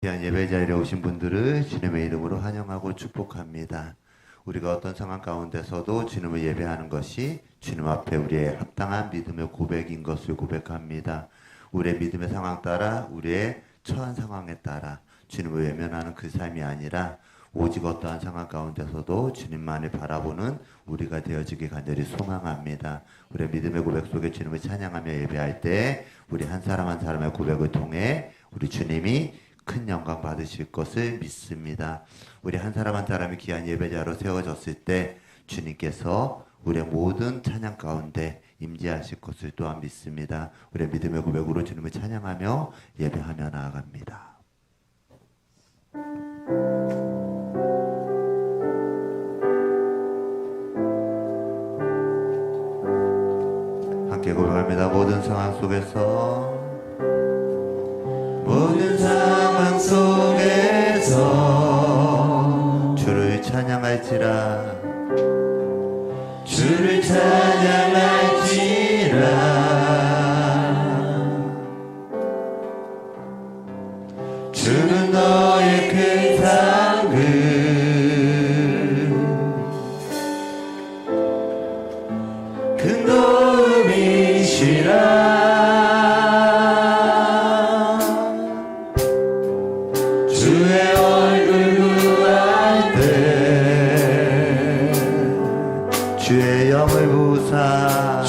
귀한 예배 자리에 오신 분들을 주님의 이름으로 환영하고 축복합니다. 우리가 어떤 상황 가운데서도 주님을 예배하는 것이 주님 앞에 우리의 합당한 믿음의 고백인 것을 고백합니다. 우리의 믿음의 상황 따라, 우리의 처한 상황에 따라 주님을 외면하는 그 삶이 아니라 오직 어떠한 상황 가운데서도 주님만을 바라보는 우리가 되어지기 간절히 소망합니다. 우리의 믿음의 고백 속에 주님을 찬양하며 예배할 때 우리 한 사람 한 사람의 고백을 통해 우리 주님이 큰 영광 받으실 것을 믿습니다. 우리 한 사람 한 사람이 귀한 예배자로 세워졌을 때 주님께서 우리의 모든 찬양 가운데 임재하실 것을 또한 믿습니다. 우리의 믿음의 고백으로 주님을 찬양하며 예배하며 나아갑니다. 함께 고백합니다. 모든 상황 속에서 주를 찬양할지라 주를 찬양할지라 주는 너의 큰 상급 큰 도움이시라 주의 얼굴 구할 때 주의 영을 부사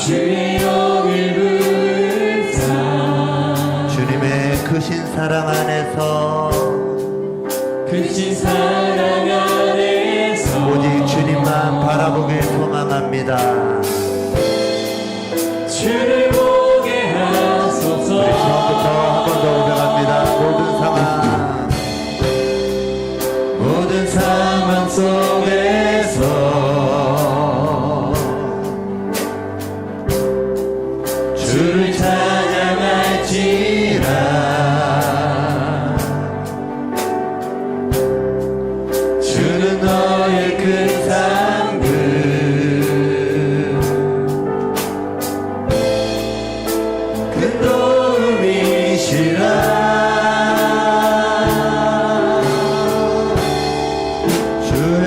주님의 크신 사랑 안에서 오직 주님만 바라보길 소망합니다. 주를 보게 하소서. 우리 처음부터 한 번 더 고백합니다. 모든 상황 속에서 주를 찬양할지라 주는 너의 큰 상급 큰 도움이시라 주의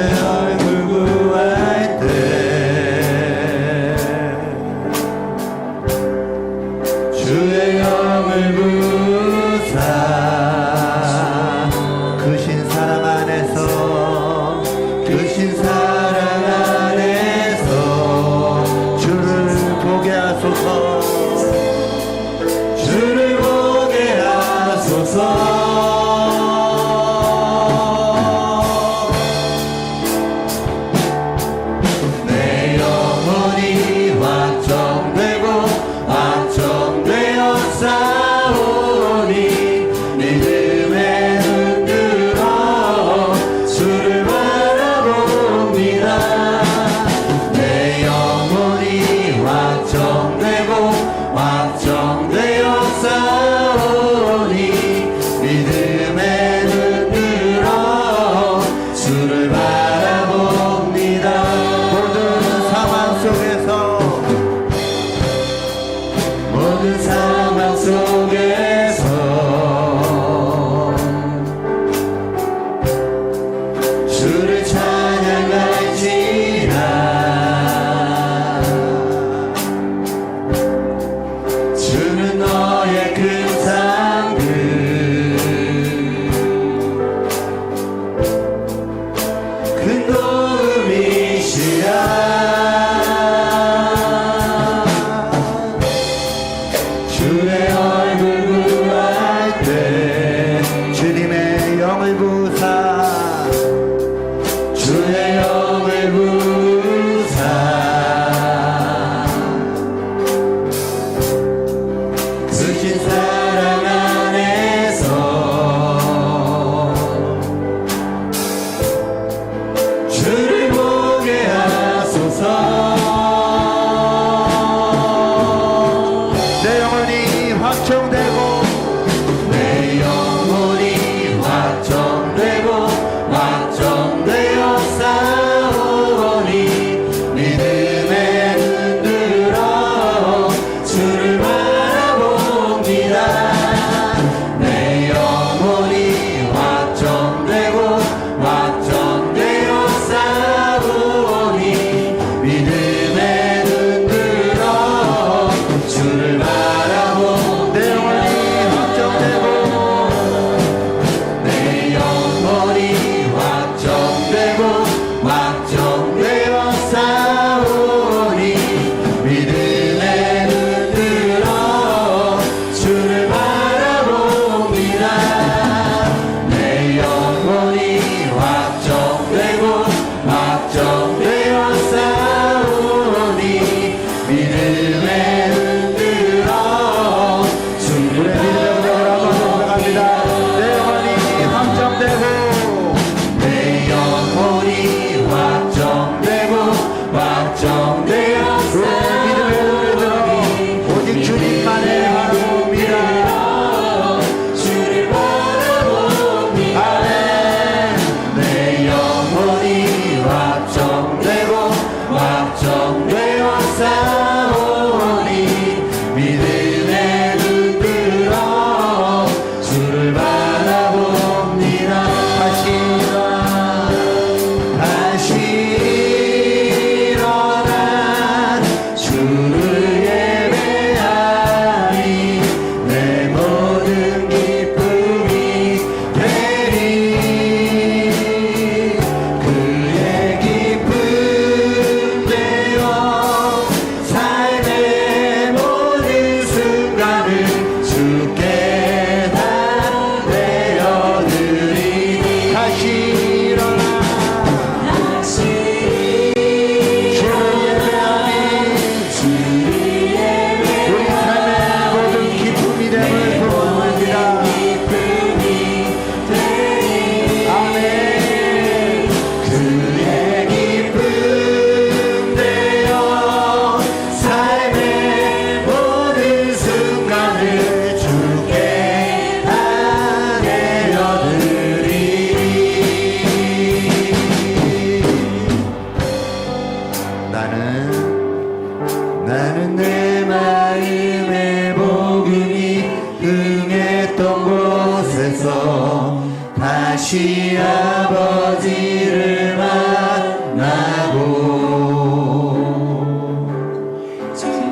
다시 아버지를 만나고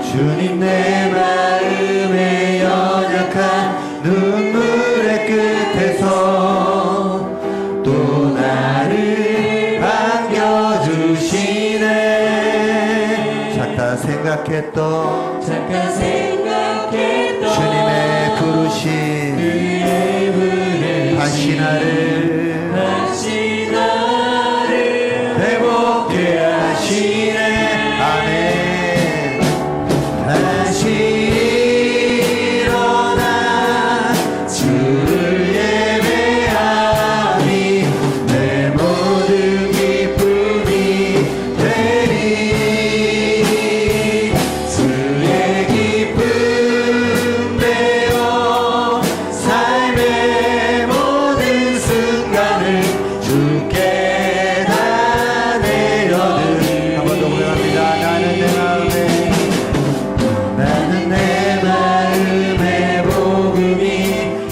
주님 내 마음에 연약한 눈물의 끝에서 또 나를 반겨주시네. 잠깐 생각했던 잠깐 생각했던 주님의 부르심 그의 부르심 다시 나를 회복케 하시네. 아멘. 다시 일어나 주를 예배하니 내 모든 기쁨이 되리. 주의 기쁨 되어 삶의 모든 순간을 주께 다 내려드리. 한 번 더 고백합니다. 나는 내 마음의 복음이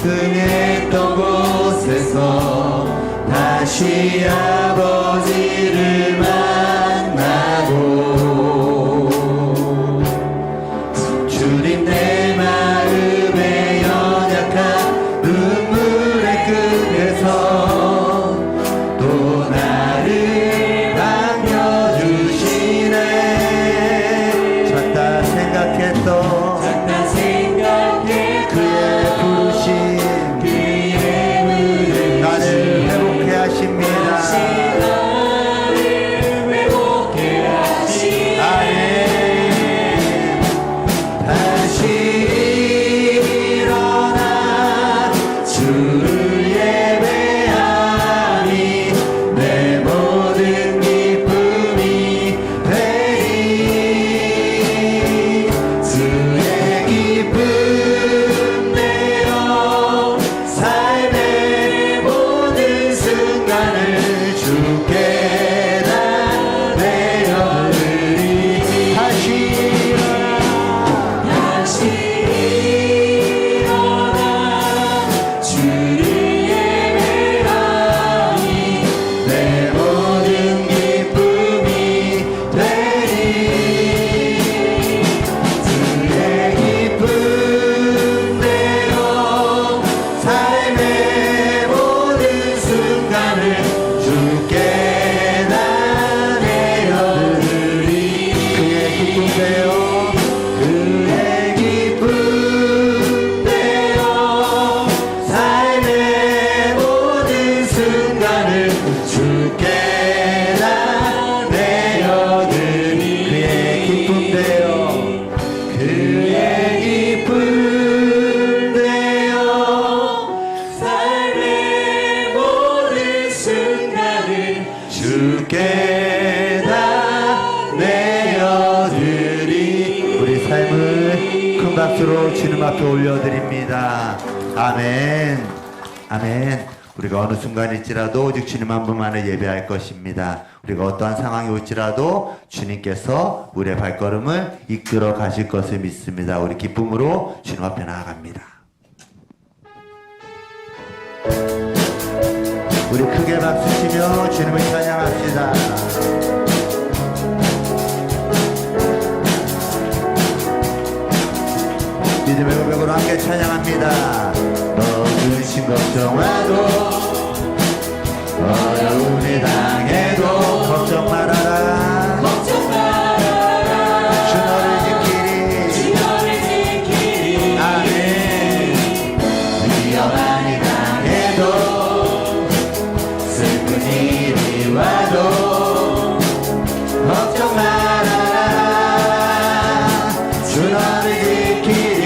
흥했던 곳에서 다시 아버지를 만나고 주님 내 마음의 연약한 눈물의 끝에서 또 나를 반겨주시네. 찾다 생각했던 그의 부르심 나를 회복케 하십니다. 아멘. 다시 일어나 주를 예배하니 내 모든 기쁨이 되리. 주의 기쁨 되어 삶의 모든 순간을 주께 다 내려드리. 다시 일어나 주를 예배하니 내 모든 기쁨이 되리. 주의 기쁨 되어 삶의 모든 순간을 주께 다 내려드리. 그의 기쁨 되어 그의 기쁨 되어 삶의 모든 순간을 주께 다 내려드리. 그의 기쁨 되어 그의 기쁨 되어 삶의 모든 순간을 주께 다 내려드리. 우리 삶을 큰 박수로 주님 앞에 올려드립니다. 아멘. 아멘. 우리가 어느 순간일지라도 오직 주님 한 분만을 예배할 것입니다. 우리가 어떠한 상황이 올지라도 주님께서 우리의 발걸음을 이끌어 가실 것을 믿습니다. 우리 기쁨으로 주님 앞에 나아갑니다. 우리 크게 박수치며 주님을 찬양합시다. 믿음의 고백으로 함께 찬양합니다. 너는 걱정하도 어려움이 당해도 걱정 말아라. 주 너를 지키리. 아멘. 위험하니 당해도 슬픈 일이 와도 걱정 말아라. 주 너를 지키리.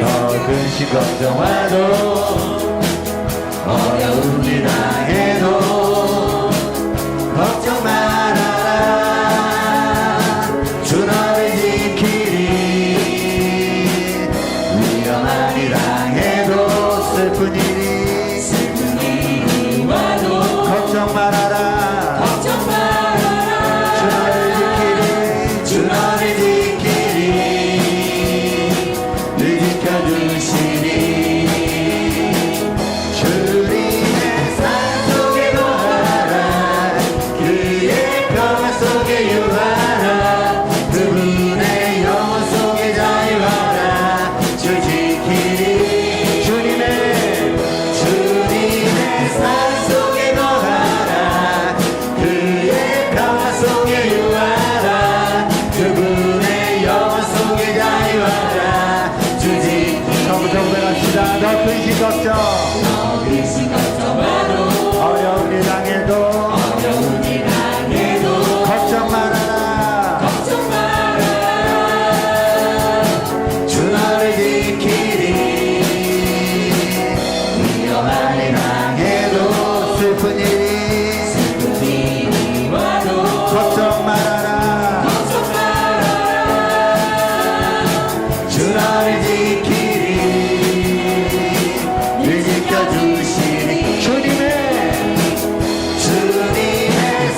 너 근심 걱정하도 어려움이 당해도 걱정 말아라. 주 너를 지키리. 위험하니 당해도 슬픈 일이 와도 걱정 말아라. 주 너를 지키리. 주 너를 지키리. 늘 지켜주시리. 많이 당해도 슬픈 일이 와도 걱정 말아라 걱정 말아라 주 너를 지키리 늘 지켜주시니 주님의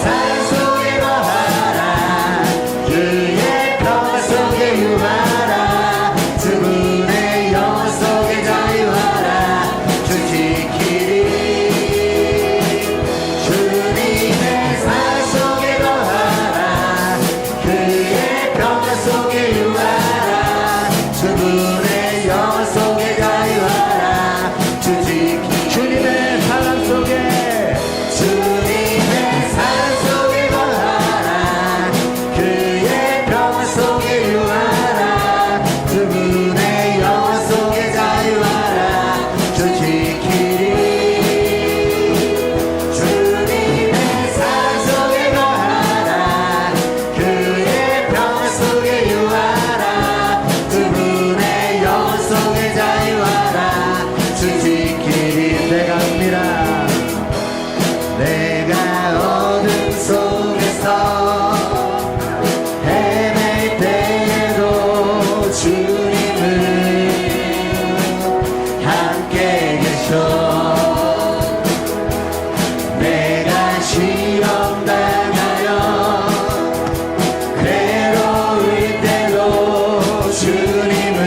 산 속에 거하라 그의 평화 속에 유하라 그분의 영원 속에 자유하라 주 지키리 주님의 산 속에 거하라 그의 평화 속에 유하라 그분의 영원 속에 자유하라 주 지키리 주님의 사랑 속에 주님의 사랑 속에 거하라 그의 평화 속에 유하라 그분의 영원 속에 자유하라 주 지키리 주님의 사랑 속에 거하라 그의 평화 속에 유하라 그분의 영원 속에 자유하라 주 지키리 내가 옵니다 내가 어둠 속에서 헤맬 때에도 주님은 함께 계셔 내가 시험 당하여 괴로울 때도 주님은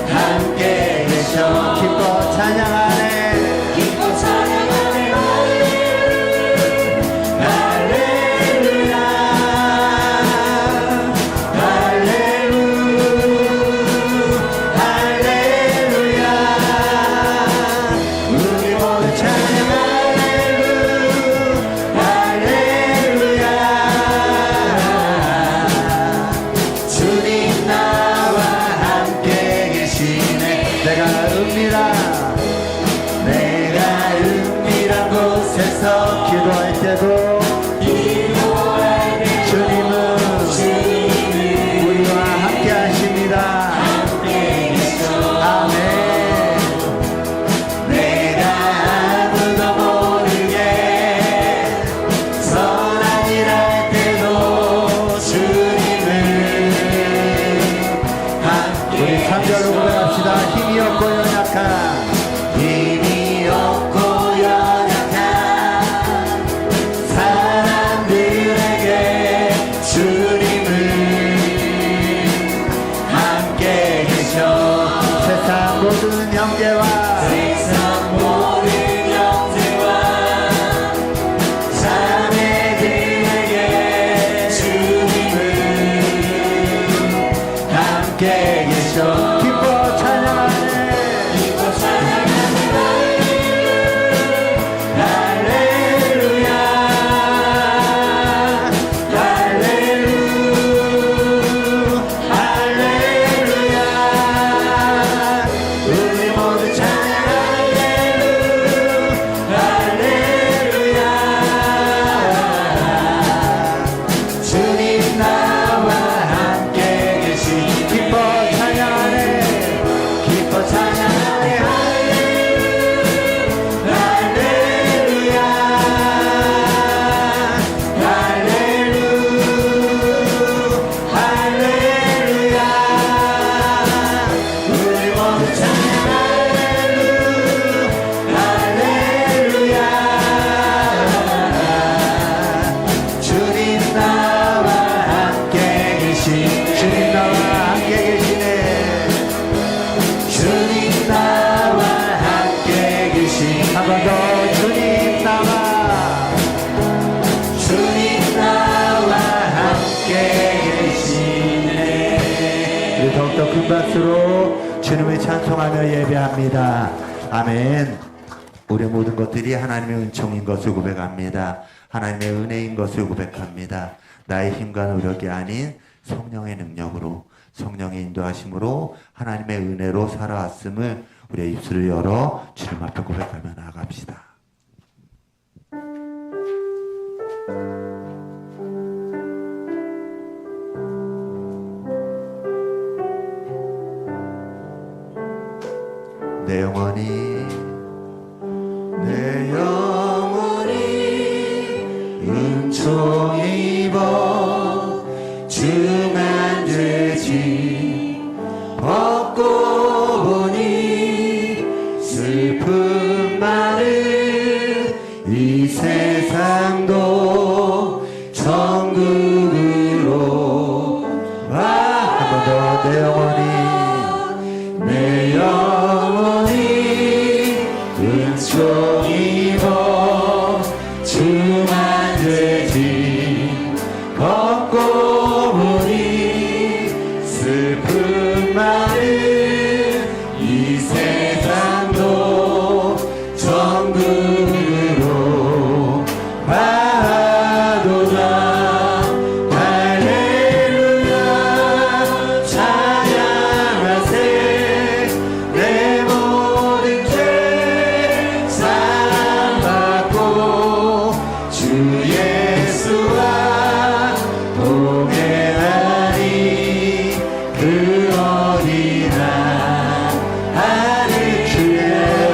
함께 계셔 기뻐 찬양하네 기뻐 찬양하네 할렐루야 할렐루야 우리 모두 찬양 할렐루야 주님 나와 함께 계시네 내가 은밀한 곳에서 기도할 때도 주님은 우리와 함께 하십니다 아멘 내가 아무도 모르게 선한 일 할 때도 주님은 함께 우리 3절로 고백합시다 힘이 없고 연약한 사람들에게 주님은 함께 계셔 세상 모든 형제와 자매들에게 주님은 함께 계셔 기뻐 찬양하네 할렐루야 할렐루야 우리 모두 찬양 할렐루야 주님 나와 함께 계시 기뻐 찬양하네 기뻐 찬양하네 할렐루야 할렐루야 우리 모두 찬양 할렐루야 주님 나와 함께 계시 주님 나와 함께 계시네 주님 나와 함께 계시 한 번 더 주님 나와 함께 계시네 우리 더욱더 큰 박수로 주님을 찬송하며 예배합니다 아멘 우리의 모든 것들이 하나님의 은총인 것을 고백합니다 하나님의 은혜인 것을 고백합니다 나의 힘과 노력이 아닌 성령의 능력으로 성령의 인도하심으로 하나님의 은혜로 살아왔음을 우리의 입술을 열어 주님 앞에 고백하며 나아갑시다. 내 영혼이 내 영혼이 은총 입어 중한 죄짐 벗고 보니 슬픔 많은 이 세상도 천국으로 와 한 번 더 내 영혼이 은총 입어 중한 죄짐 벗고 보니 슬픔 많은 이 세상도 천국으로 가도다. 할렐루야 찬양하세. 내 모든 죄 사함받고 주 예수와 동행하니 그 어디나 하늘 주의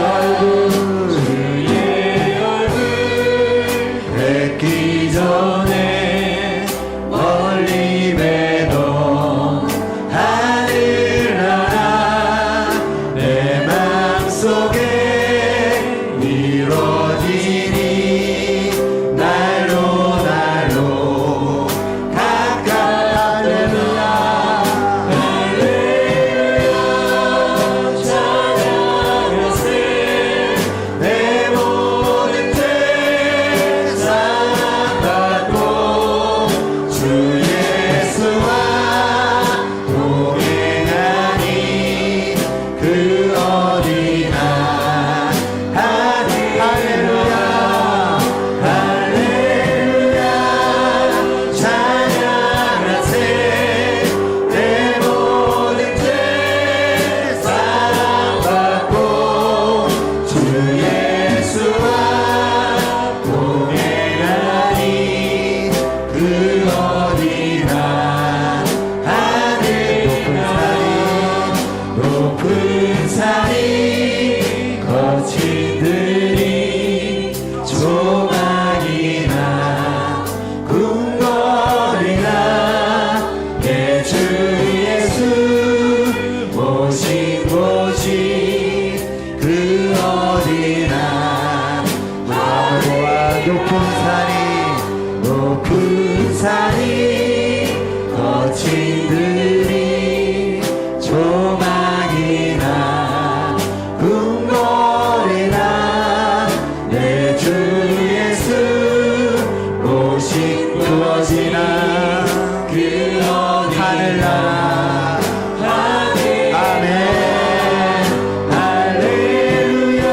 얼굴 뵙기 전에 멀리 뵈던 하늘나라 내 맘속에 이루어지니 날로 가까워져라. 할렐루야 찬양하세. 내 모든 죄 사함받고 주 예수와 동행하니 그 어디나 할렐루야 할렐루야 찬양하세. 내 모든 죄 사함받고 주 예수와 동행하니 그 어디나 하늘 높은 산이 거친 들이 조망이나 궁궐이나 내 주 예수 모신 곳이 그 어디나 마고와 높은 산이 거친 들이 조망이나 궁궐이나 내 주 예수 모신 그 어디나 하늘나라 아멘. 할렐루야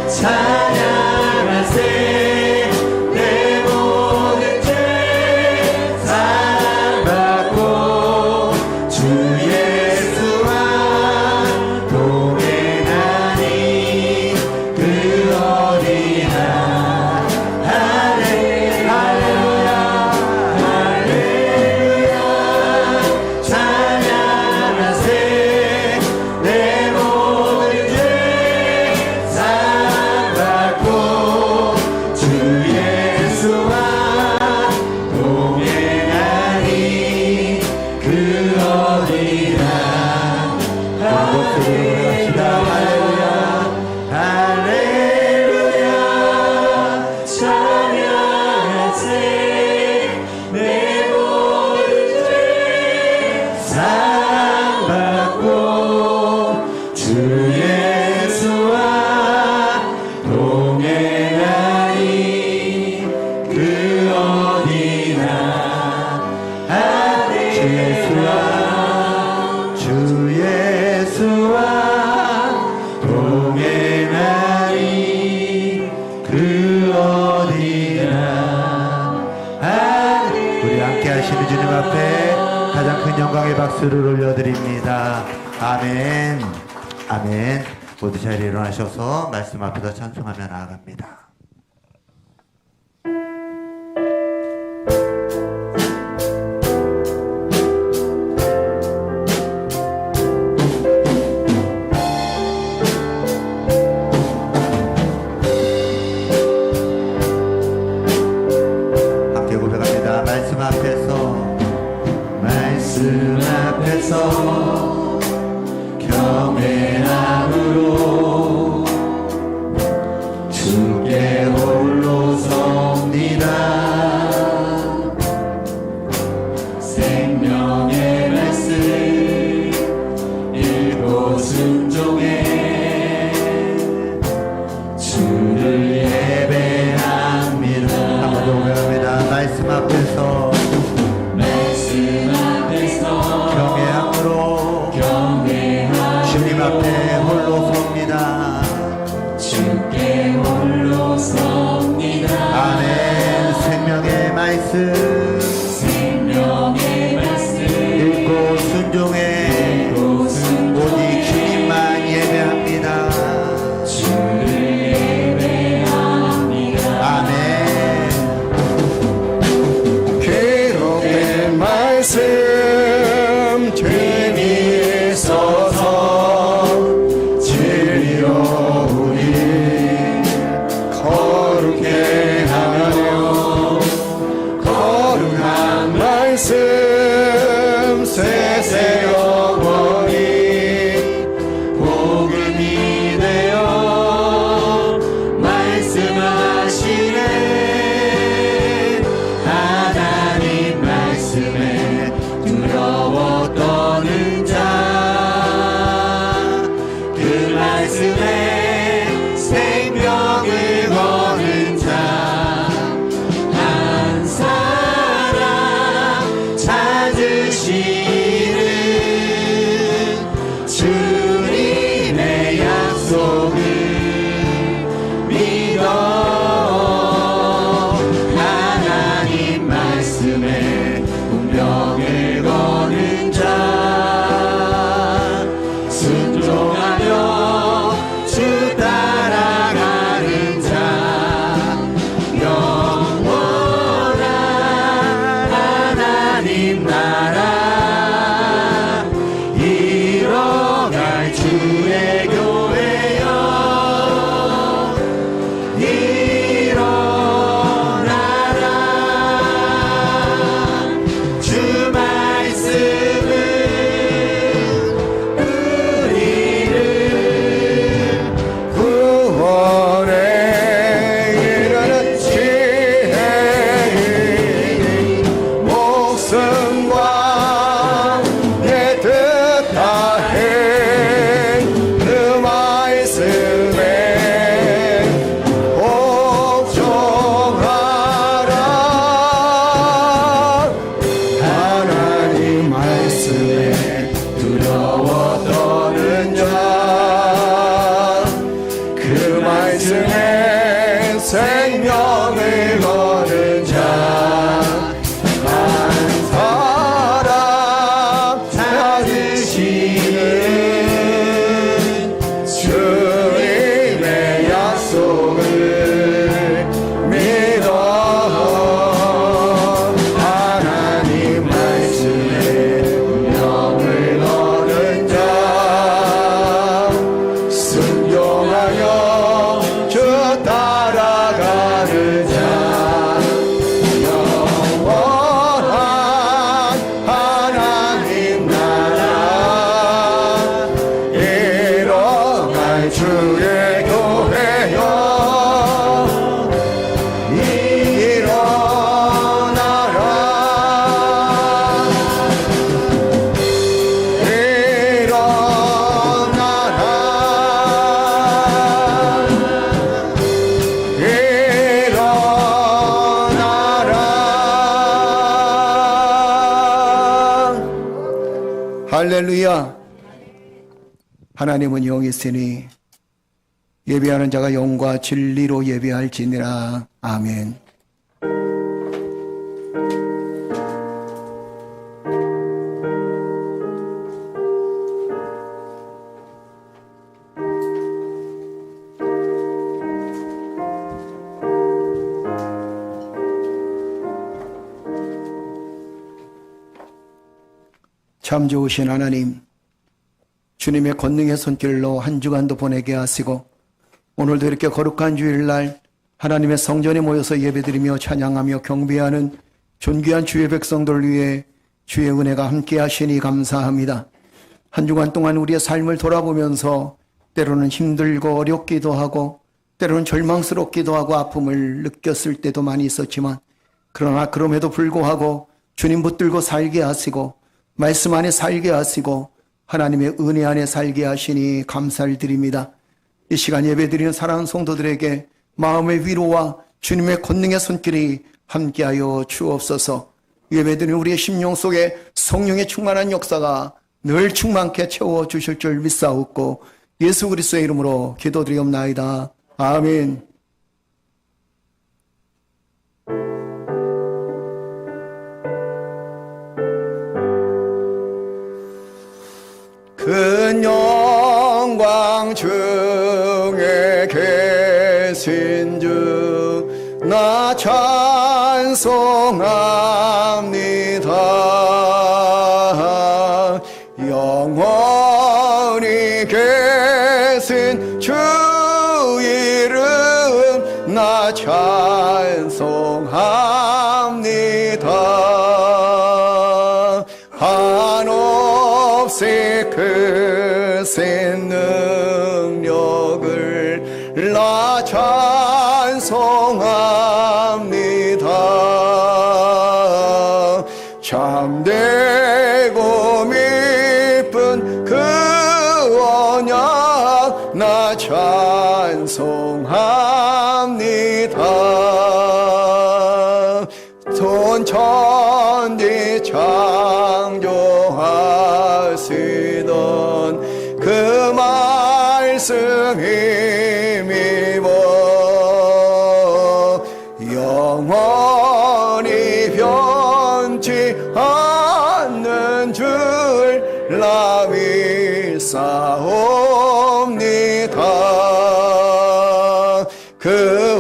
찬양하세. 내 모든 죄 사함받고 주 예수와 동행하니 그 어디나 할렐루야 할렐루야 찬양하세. 내 모든 죄 사함받고 주 예수와 동행하니 그 어디나 할렐루야 할렐루야 찬양하세. 내 모든 죄 사함받고 주 예수와 동행하니 그 어디나 주 예수와 동행하니 그 어디나 우리 함께 하시는 주님 앞에 가장 큰 영광의 박수를 올려드립니다. 아멘 아멘. 모두 자리에 일어나셔서 말씀 앞에서 찬송하며 나아갑니다. 약속을 믿어 하나님 말씀에 운명을 거는 자 순종하며 주 따라가는 자 영원한 하나님 나라 이뤄갈 주의 교회여 일어나라 주 말씀은 우리를 구원에 이르는 지혜이니 목숨과 내 뜻 다해 그 말씀에 복종하라 하나님 말씀에 두려워 떠는 자 그 말씀에 생명을 거는 자 한 사람 찾으시는 주님의 약속을 믿어 하나님 말씀에 운명을 거는 자 순종하여 주 따라가는 자 영원한 하나님 나라 이뤄갈 주의 교회여 할렐루야. 하나님은 영이시니 예배하는 자가 영과 진리로 예배할지니라. 아멘. 참 좋으신 하나님, 주님의 권능의 손길로 한 주간도 보내게 하시고 오늘도 이렇게 거룩한 주일날 하나님의 성전에 모여서 예배드리며 찬양하며 경배하는 존귀한 주의 백성들 위해 주의 은혜가 함께 하시니 감사합니다. 한 주간 동안 우리의 삶을 돌아보면서 때로는 힘들고 어렵기도 하고 때로는 절망스럽기도 하고 아픔을 느꼈을 때도 많이 있었지만 그러나 그럼에도 불구하고 주님 붙들고 살게 하시고 말씀 안에 살게 하시고 하나님의 은혜 안에 살게 하시니 감사를 드립니다. 이 시간 예배드리는 사랑하는 성도들에게 마음의 위로와 주님의 권능의 손길이 함께하여 주옵소서. 예배드리는 우리의 심령 속에 성령의 충만한 역사가 늘 충만케 채워주실 줄 믿사옵고 예수 그리스도의 이름으로 기도드리옵나이다. 아멘. 큰 영광 중에 계신 주 나 찬송합니다. 영원히 계신 주 이름 나 찬송합니다. 한없이 크신 능력을 나 찬송합니다. 참되고 미쁜 그 언약 나 찬송합니다. 천지 창조하시던 그 말씀 힘입어 영원히 변치 않는 줄 나 믿사옵니다. 그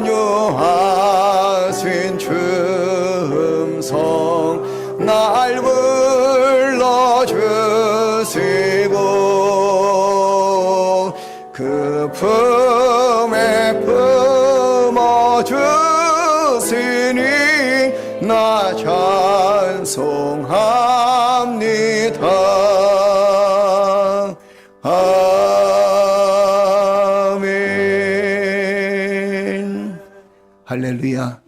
온유하신 춤성 날 불러주시고 그 품에 품어주시니 나 찬송합니다. 아멘. 할렐루야.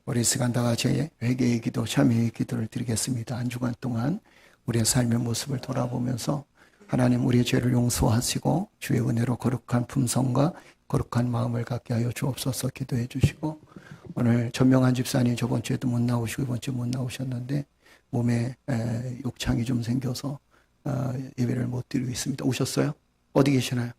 우리 시간 다 같이 회개의 기도, 참회의 기도를 드리겠습니다. 한 주간 동안 우리의 삶의 모습을 돌아보면서 하나님 우리의 죄를 용서하시고 주의 은혜로 거룩한 품성과 거룩한 마음을 갖게 하여 주옵소서. 기도해 주시고, 오늘 전명한 집사님 저번 주에도 못 나오시고 이번 주에 못 나오셨는데 몸에 욕창이 좀 생겨서 예배를 못 드리고 있습니다. 오셨어요? 어디 계시나요?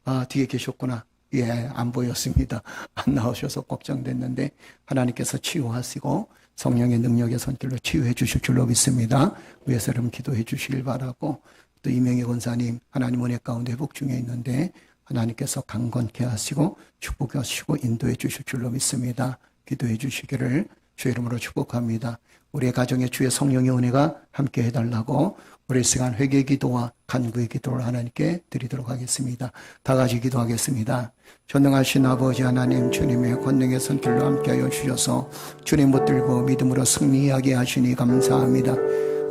아, 뒤에 계셨구나. 예, 안 보였습니다. 안 나오셔서 걱정됐는데 하나님께서 치유하시고 성령의 능력의 손길로 치유해 주실 줄로 믿습니다. 위에서 여러분 기도해 주시길 바라고, 또 이명희 권사님 하나님 은혜 가운데 회복 중에 있는데 하나님께서 강건케 하시고 축복하시고 인도해 주실 줄로 믿습니다. 기도해 주시기를 주의 이름으로 축복합니다. 우리의 가정에 주의 성령의 은혜가 함께 해달라고 우리 시간 회개 기도와 간구의 기도를 하나님께 드리도록 하겠습니다. 다 같이 기도하겠습니다. 전능하신 아버지 하나님, 주님의 권능의 손길로 함께하여 주셔서 주님 붙들고 믿음으로 승리하게 하시니 감사합니다.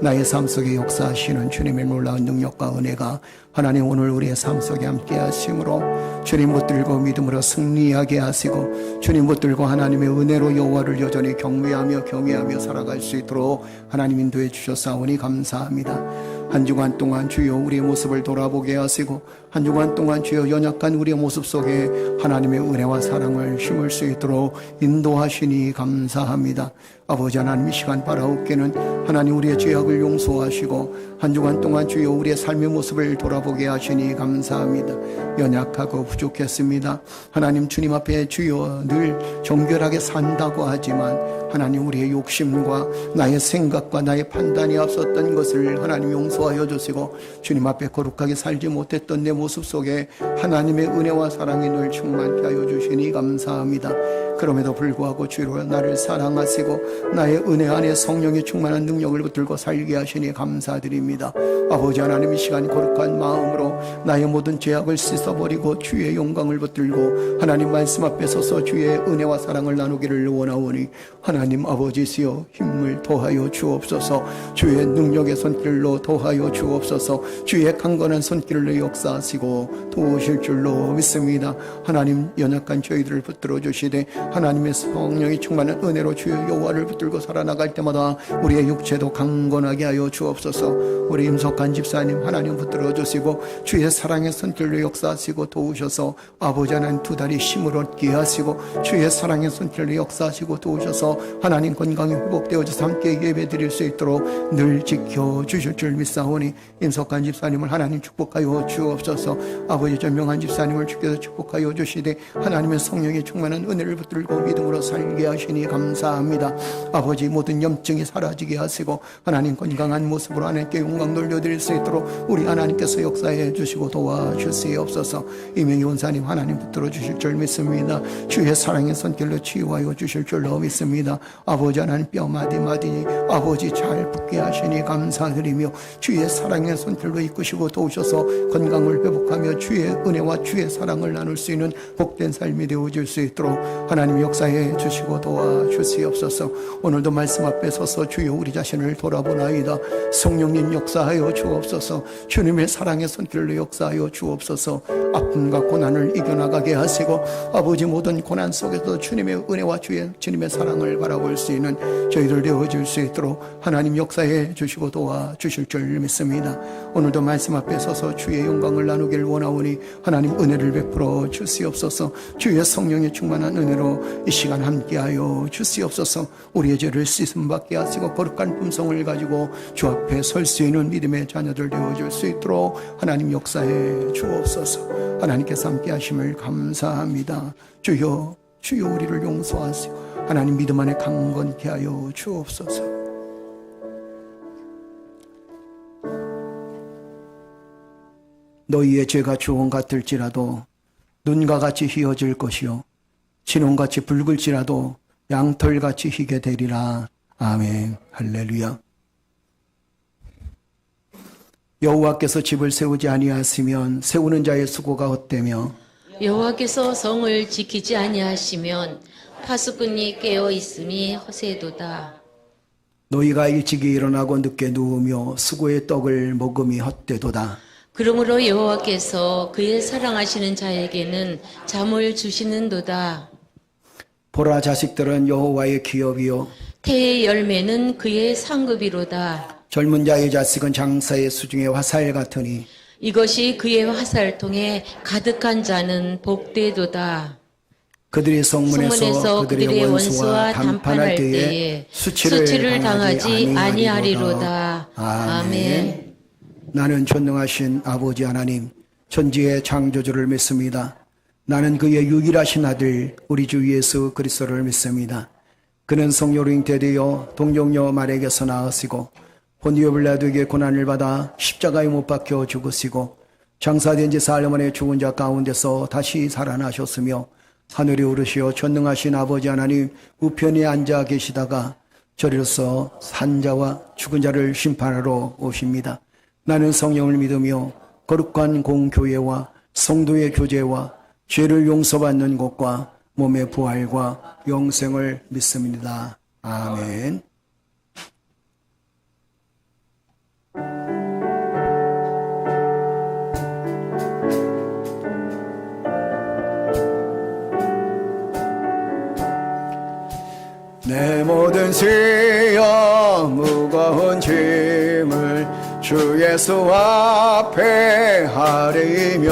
나의 삶 속에 역사하시는 주님의 놀라운 능력과 은혜가 하나님 오늘 우리의 삶 속에 함께 하심으로 주님 붙들고 믿음으로 승리하게 하시고 주님 붙들고 하나님의 은혜로 여호와를 여전히 경외하며 살아갈 수 있도록 하나님 인도해 주셨사오니 감사합니다. 한 주간 동안 주여 우리의 모습을 돌아보게 하시고 한 주간 동안 주여 연약한 우리의 모습 속에 하나님의 은혜와 사랑을 심을 수 있도록 인도하시니 감사합니다. 아버지 하나님, 이 시간 바라옵기는 하나님 우리의 죄악을 용서하시고 한 주간 동안 주여 우리의 삶의 모습을 돌아보게 하시니 감사합니다. 연약하고 부족했습니다. 하나님 주님 앞에 주여 늘 정결하게 산다고 하지만 하나님 우리의 욕심과 나의 생각과 나의 판단이 앞섰던 것을 하나님 용서하여 주시고 주님 앞에 거룩하게 살지 못했던 내 모습 속에 하나님의 은혜와 사랑이 늘 충만케 하여 주시니 감사합니다. 그럼에도 불구하고 주로 나를 사랑하시고 나의 은혜 안에 성령의 충만한 능력을 붙들고 살게 하시니 감사드립니다. 아버지 하나님, 이 시간 거룩한 마음으로 나의 모든 죄악을 씻어버리고 주의 영광을 붙들고 하나님 말씀 앞에 서서 주의 은혜와 사랑을 나누기를 원하오니 하나님 아버지시여 힘을 더하여 주옵소서. 주의 능력의 손길로 더하여 주옵소서. 주의 강건한 손길로 역사하시고 도우실 줄로 믿습니다. 하나님 연약한 저희들을 붙들어 주시되 하나님의 성령이 충만한 은혜로 주의 여호와를 붙들고 살아나갈 때마다 우리의 육체도 강건하게 하여 주옵소서. 우리 임석한 집사님 하나님 붙들어 주시고 주의 사랑의 손길로 역사하시고 도우셔서 아버지 하나님 두 다리 힘을 얻게 하시고 주의 사랑의 손길로 역사하시고 도우셔서 하나님 건강이 회복되어져서 함께 예배 드릴 수 있도록 늘 지켜주실 줄 믿사오니 임석한 집사님을 하나님 축복하여 주옵소서. 아버지 전명한 집사님을 주께서 축복하여 주시되 하나님의 성령이 충만한 은혜를 붙들고 믿음으로 살게 하시니 감사합니다. 아버지 모든 염증이 사라지게 하시고 하나님 건강한 모습으로 하나님께 영광 돌려드릴 수 있도록 우리 하나님께서 역사해 주시고 도와주시옵소서. 이명희 원사님 하나님 붙들어 주실 줄 믿습니다. 주의 사랑의 손길로 치유하여 주실 줄로 믿습니다. 아버지 하나님 뼈 마디마디 아버지 잘 붙게 하시니 감사드리며 주의 사랑의 손길로 이끄시고 도우셔서 건강을 회복하며 주의 은혜와 주의 사랑을 나눌 수 있는 복된 삶이 되어질 수 있도록 하나님 역사해 주시고 도와주시옵소서. 오늘도 말씀 앞에 서서 주여 우리 자신을 돌아보나이다. 성령님 역사하여 주옵소서. 주님의 사랑의 손길로 역사하여 주옵소서. 아픔과 고난을 이겨나가게 하시고 아버지 모든 고난 속에서 주님의 은혜와 주님의 사랑을 바라볼 수 있는 저희들 되어질 수 있도록 하나님 역사해 주시고 도와주실 줄 믿습니다. 오늘도 말씀 앞에 서서 주의 영광을 나누길 원하오니 하나님 은혜를 베풀어 주시옵소서. 주의 성령의 충만한 은혜로 주시고 이 시간 함께하여 주시옵소서. 우리의 죄를 씻음받게 하시고 거룩한 품성을 가지고 주 앞에 설 수 있는 믿음의 자녀들 되어줄 수 있도록 하나님 역사해 주옵소서. 하나님께서 함께하심을 감사합니다. 주여 우리를 용서하시고 하나님 믿음 안에 강건케 하여 주옵소서. 너희의 죄가 주홍 같을지라도 눈과 같이 희어질 것이요 진홍같이 붉을지라도 양털같이 희게 되리라. 아멘. 할렐루야. 여호와께서 집을 세우지 아니하시면 세우는 자의 수고가 헛되며 여호와께서 성을 지키지 아니하시면 파수꾼이 깨어 있음이 허세도다. 너희가 일찍이 일어나고 늦게 누우며 수고의 떡을 먹음이 헛되도다. 그러므로 여호와께서 그의 사랑하시는 자에게는 잠을 주시는도다. 보라, 자식들은 여호와의 기업이요 태의 열매는 그의 상급이로다. 젊은 자의 자식은 장사의 수중의 화살 같으니 이것이 그의 화살통에 가득한 자는 복되도다. 그들이 성문에서 그들의 원수와 담판할 때에 수치를 당하지 아니하리로다. 아멘. 나는 전능하신 아버지 하나님 천지의 창조주를 믿습니다. 나는 그의 유일하신 아들 우리 주 예수 그리스도를 믿습니다. 그는 성령으로 잉태되어 동정녀 마리아에게서 나으시고 본디오 빌라도에게 고난을 받아 십자가에 못 박혀 죽으시고 장사된 지 사흘 만에 죽은 자 가운데서 다시 살아나셨으며 하늘에 오르시어 전능하신 아버지 하나님 우편에 앉아 계시다가 저리로서 산자와 죽은 자를 심판하러 오십니다. 나는 성령을 믿으며 거룩한 공교회와 성도의 교제와 죄를 용서받는 것과 몸의 부활과 영생을 믿습니다. 아멘. 내 모든 시여 무거운 짐을 주 예수 앞에 하리면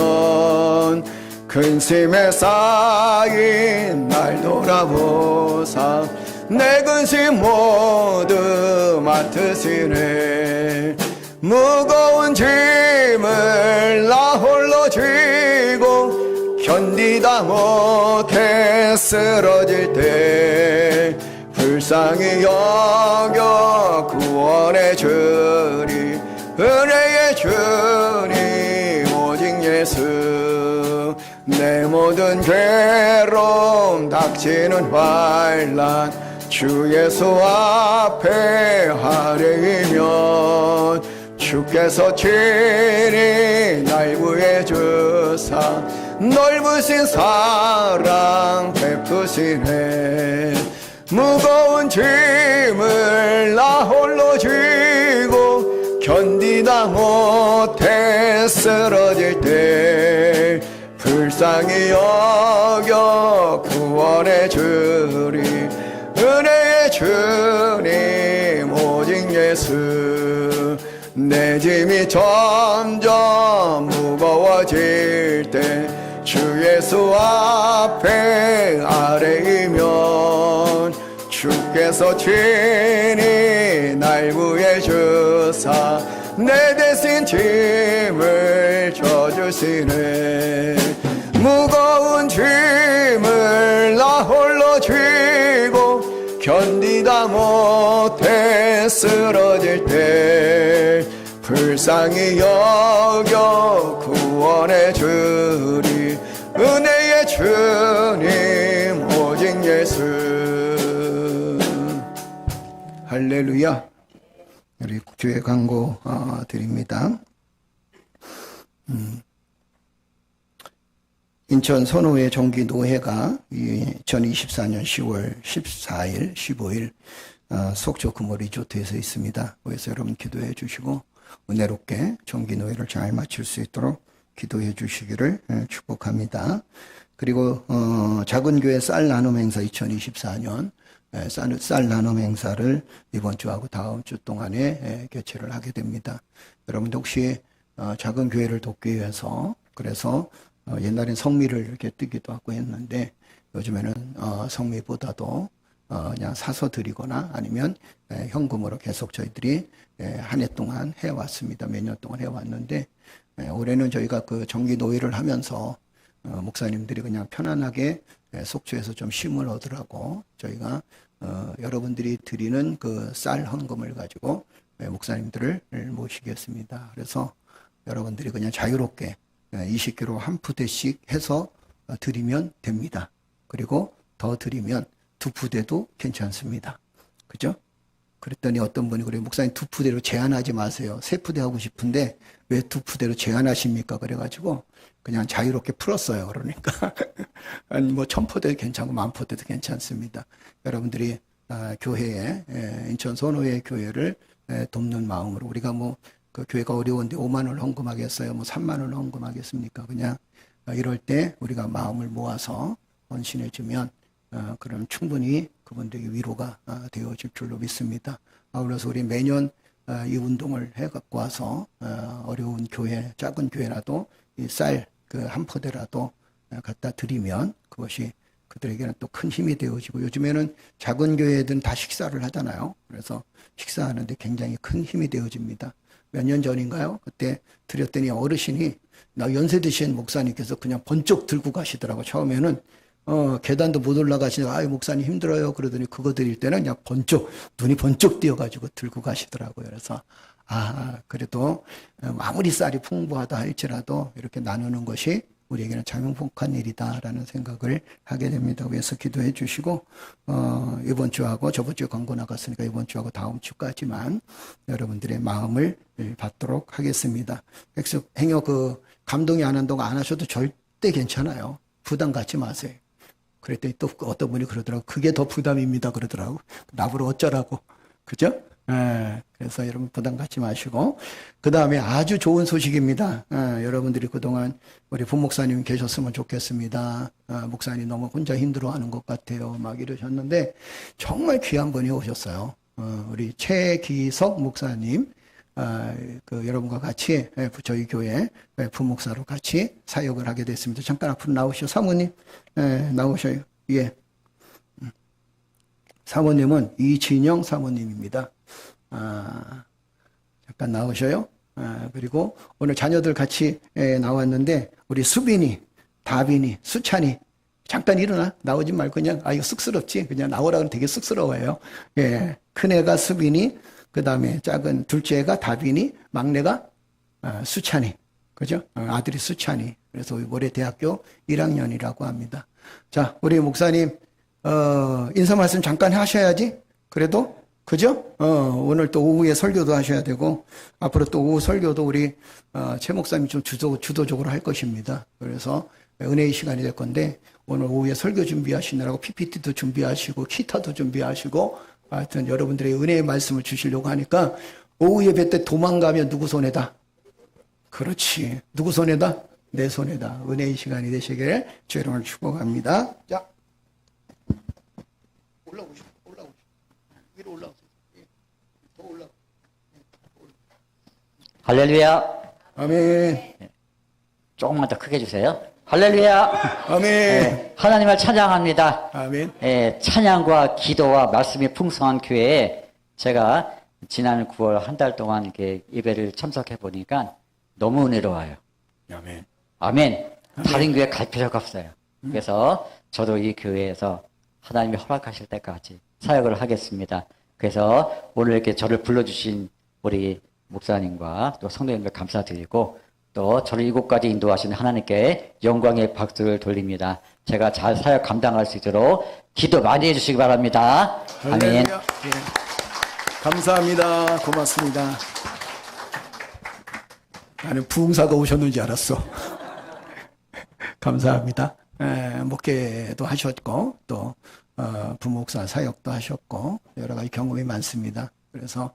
근심에 쌓인 날 돌아보사 내 근심 모두 맡으시네. 무거운 짐을 나 홀로 쥐고 견디다 못해 쓰러질 때 불쌍히 여겨 구원의 주님 은혜의 주님 오직 예수 내 모든 괴로움 닥치는 환난 주 예수 앞에 하리면 주께서 친히 날 구해 주사 넓으신 사랑 베푸시네. 무거운 짐을 나 홀로 쥐고 견디다 못해 쓰러질 때 불쌍히 여겨 구원의 주님 은혜의 주님 오직 예수 내 짐이 점점 무거워질 때 주 예수 앞에 아뢰이면 주께서 친히 날 구해 주사 내 대신 짐을 져주시네. 무거운 짐을 나 홀로 쥐고 견디다 못해 쓰러질 때 불쌍히 여겨 구원의 주님 은혜의 주님 오직 예수. 할렐루야. 우리 교회 광고 드립니다. 인천 선호회 정기노회가 2024년 10월 14일, 15일 속초 금오리조트에서 있습니다. 그래서 여러분 기도해 주시고 은혜롭게 정기노회를 잘 마칠 수 있도록 기도해 주시기를 축복합니다. 그리고 작은 교회 쌀 나눔 행사 2024년 쌀 나눔 행사를 이번 주하고 다음 주 동안에 개최를 하게 됩니다. 여러분도 혹시 작은 교회를 돕기 위해서 그래서 옛날엔 성미를 이렇게 뜨기도 하고 했는데 요즘에는 성미보다도 그냥 사서 드리거나 아니면 현금으로 계속 저희들이 한 해 동안 해왔습니다. 몇 년 동안 해왔는데 올해는 저희가 그 정기 노예를 하면서 목사님들이 그냥 편안하게 속초에서 좀 쉼을 얻으라고 저희가 여러분들이 드리는 그 쌀 헌금을 가지고 목사님들을 모시겠습니다. 그래서 여러분들이 그냥 자유롭게 20kg 한 푸대씩 해서 드리면 됩니다. 그리고 더 드리면 두 푸대도 괜찮습니다. 그죠? 그랬더니 어떤 분이 그래요. 목사님 두 푸대로 제한하지 마세요. 세 푸대 하고 싶은데 왜 두 푸대로 제한하십니까? 그래가지고 그냥 자유롭게 풀었어요. 그러니까 아니 뭐 1000포대도 괜찮고 10,000포대도 괜찮습니다. 여러분들이 교회에 인천 선호회 교회를 돕는 마음으로 우리가 뭐 그 교회가 어려운데 5만 원을 헌금하겠어요? 뭐 3만 원을 헌금하겠습니까? 그냥 이럴 때 우리가 마음을 모아서 헌신해 주면 그럼 충분히 그분들에게 위로가 되어질 줄로 믿습니다. 그래서 우리 매년 이 운동을 해갖고 와서 어려운 교회, 작은 교회라도 이 쌀 그 한 포대라도 갖다 드리면 그것이 그들에게는 또 큰 힘이 되어지고 요즘에는 작은 교회들은 다 식사를 하잖아요. 그래서 식사하는데 굉장히 큰 힘이 되어집니다. 몇 년 전인가요? 그때 드렸더니 어르신이 나 연세 드신 목사님께서 그냥 번쩍 들고 가시더라고. 처음에는 계단도 못 올라가시다가 아유 목사님 힘들어요. 그러더니 그거 드릴 때는 그냥 번쩍 눈이 번쩍 띄어가지고 들고 가시더라고요. 그래서 그래도 아무리 쌀이 풍부하다 할지라도 이렇게 나누는 것이 우리에게는 참 행복한 일이다라는 생각을 하게 됩니다. 그래서 기도해 주시고 이번 주하고 저번 주에 광고 나갔으니까 이번 주하고 다음 주까지만 여러분들의 마음을 받도록 하겠습니다. 행여 그 감동이 안 한다고 안 하셔도 절대 괜찮아요. 부담 갖지 마세요. 그랬더니 또 어떤 분이 그러더라고. 그게 더 부담입니다. 그러더라고. 나보러 어쩌라고. 그죠? 그래서 여러분 부담 갖지 마시고 그 다음에 아주 좋은 소식입니다. 여러분들이 그동안 우리 부목사님 계셨으면 좋겠습니다. 목사님 너무 혼자 힘들어하는 것 같아요. 막 이러셨는데 정말 귀한 분이 오셨어요. 우리 최기석 목사님 그 여러분과 같이 저희 교회 부목사로 같이 사역을 하게 됐습니다. 잠깐 앞으로 나오시죠. 사모님 나오셔요. 예. 사모님은 이진영 사모님입니다. 잠깐 나오셔요. 그리고 오늘 자녀들 같이 나왔는데 우리 수빈이, 다빈이, 수찬이 잠깐 일어나 나오지 말고 그냥 이거 쑥스럽지 그냥 나오라고 되게 쑥스러워요. 예, 큰애가 수빈이, 그 다음에 작은 둘째가 다빈이, 막내가 수찬이, 그죠? 아들이 수찬이. 그래서 올해 대학교 1학년이라고 합니다. 자, 우리 목사님 인사 말씀 잠깐 하셔야지. 그래도 그죠? 오늘 또 오후에 설교도 하셔야 되고 앞으로 또 오후 설교도 우리 최 목사님이 좀 주도적으로 할 것입니다. 그래서 은혜의 시간이 될 건데 오늘 오후에 설교 준비하시느라고 PPT도 준비하시고 기타도 준비하시고 하여튼 여러분들의 은혜의 말씀을 주시려고 하니까 오후 예배 때 도망가면 누구 손에다? 그렇지. 누구 손에다? 내 손에다. 은혜의 시간이 되시길 주의 이름으로 축복합니다. 자, 올라오시오. 위로 올라오세요. 더 올라. 할렐루야. 아멘. 조금만 더 크게 해주세요. 할렐루야. 아멘. 네, 하나님을 찬양합니다. 아멘. 찬양과 기도와 말씀이 풍성한 교회에 제가 지난 9월 한 달 동안 이렇게 예배를 참석해 보니까 너무 은혜로워요. 아멘. 아멘. 다른 교회 갈 필요가 없어요. 그래서 저도 이 교회에서 하나님이 허락하실 때까지 사역을 하겠습니다. 그래서 오늘 이렇게 저를 불러주신 우리 목사님과 또 성도님들 감사드리고 또 저를 이곳까지 인도하신 하나님께 영광의 박수를 돌립니다. 제가 잘 사역 감당할 수 있도록 기도 많이 해주시기 바랍니다. 아멘. 예. 감사합니다. 고맙습니다. 나는 부흥사가 오셨는지 알았어. 감사합니다. 목회도 하셨고 또 부목사 사역도 하셨고 여러 가지 경험이 많습니다. 그래서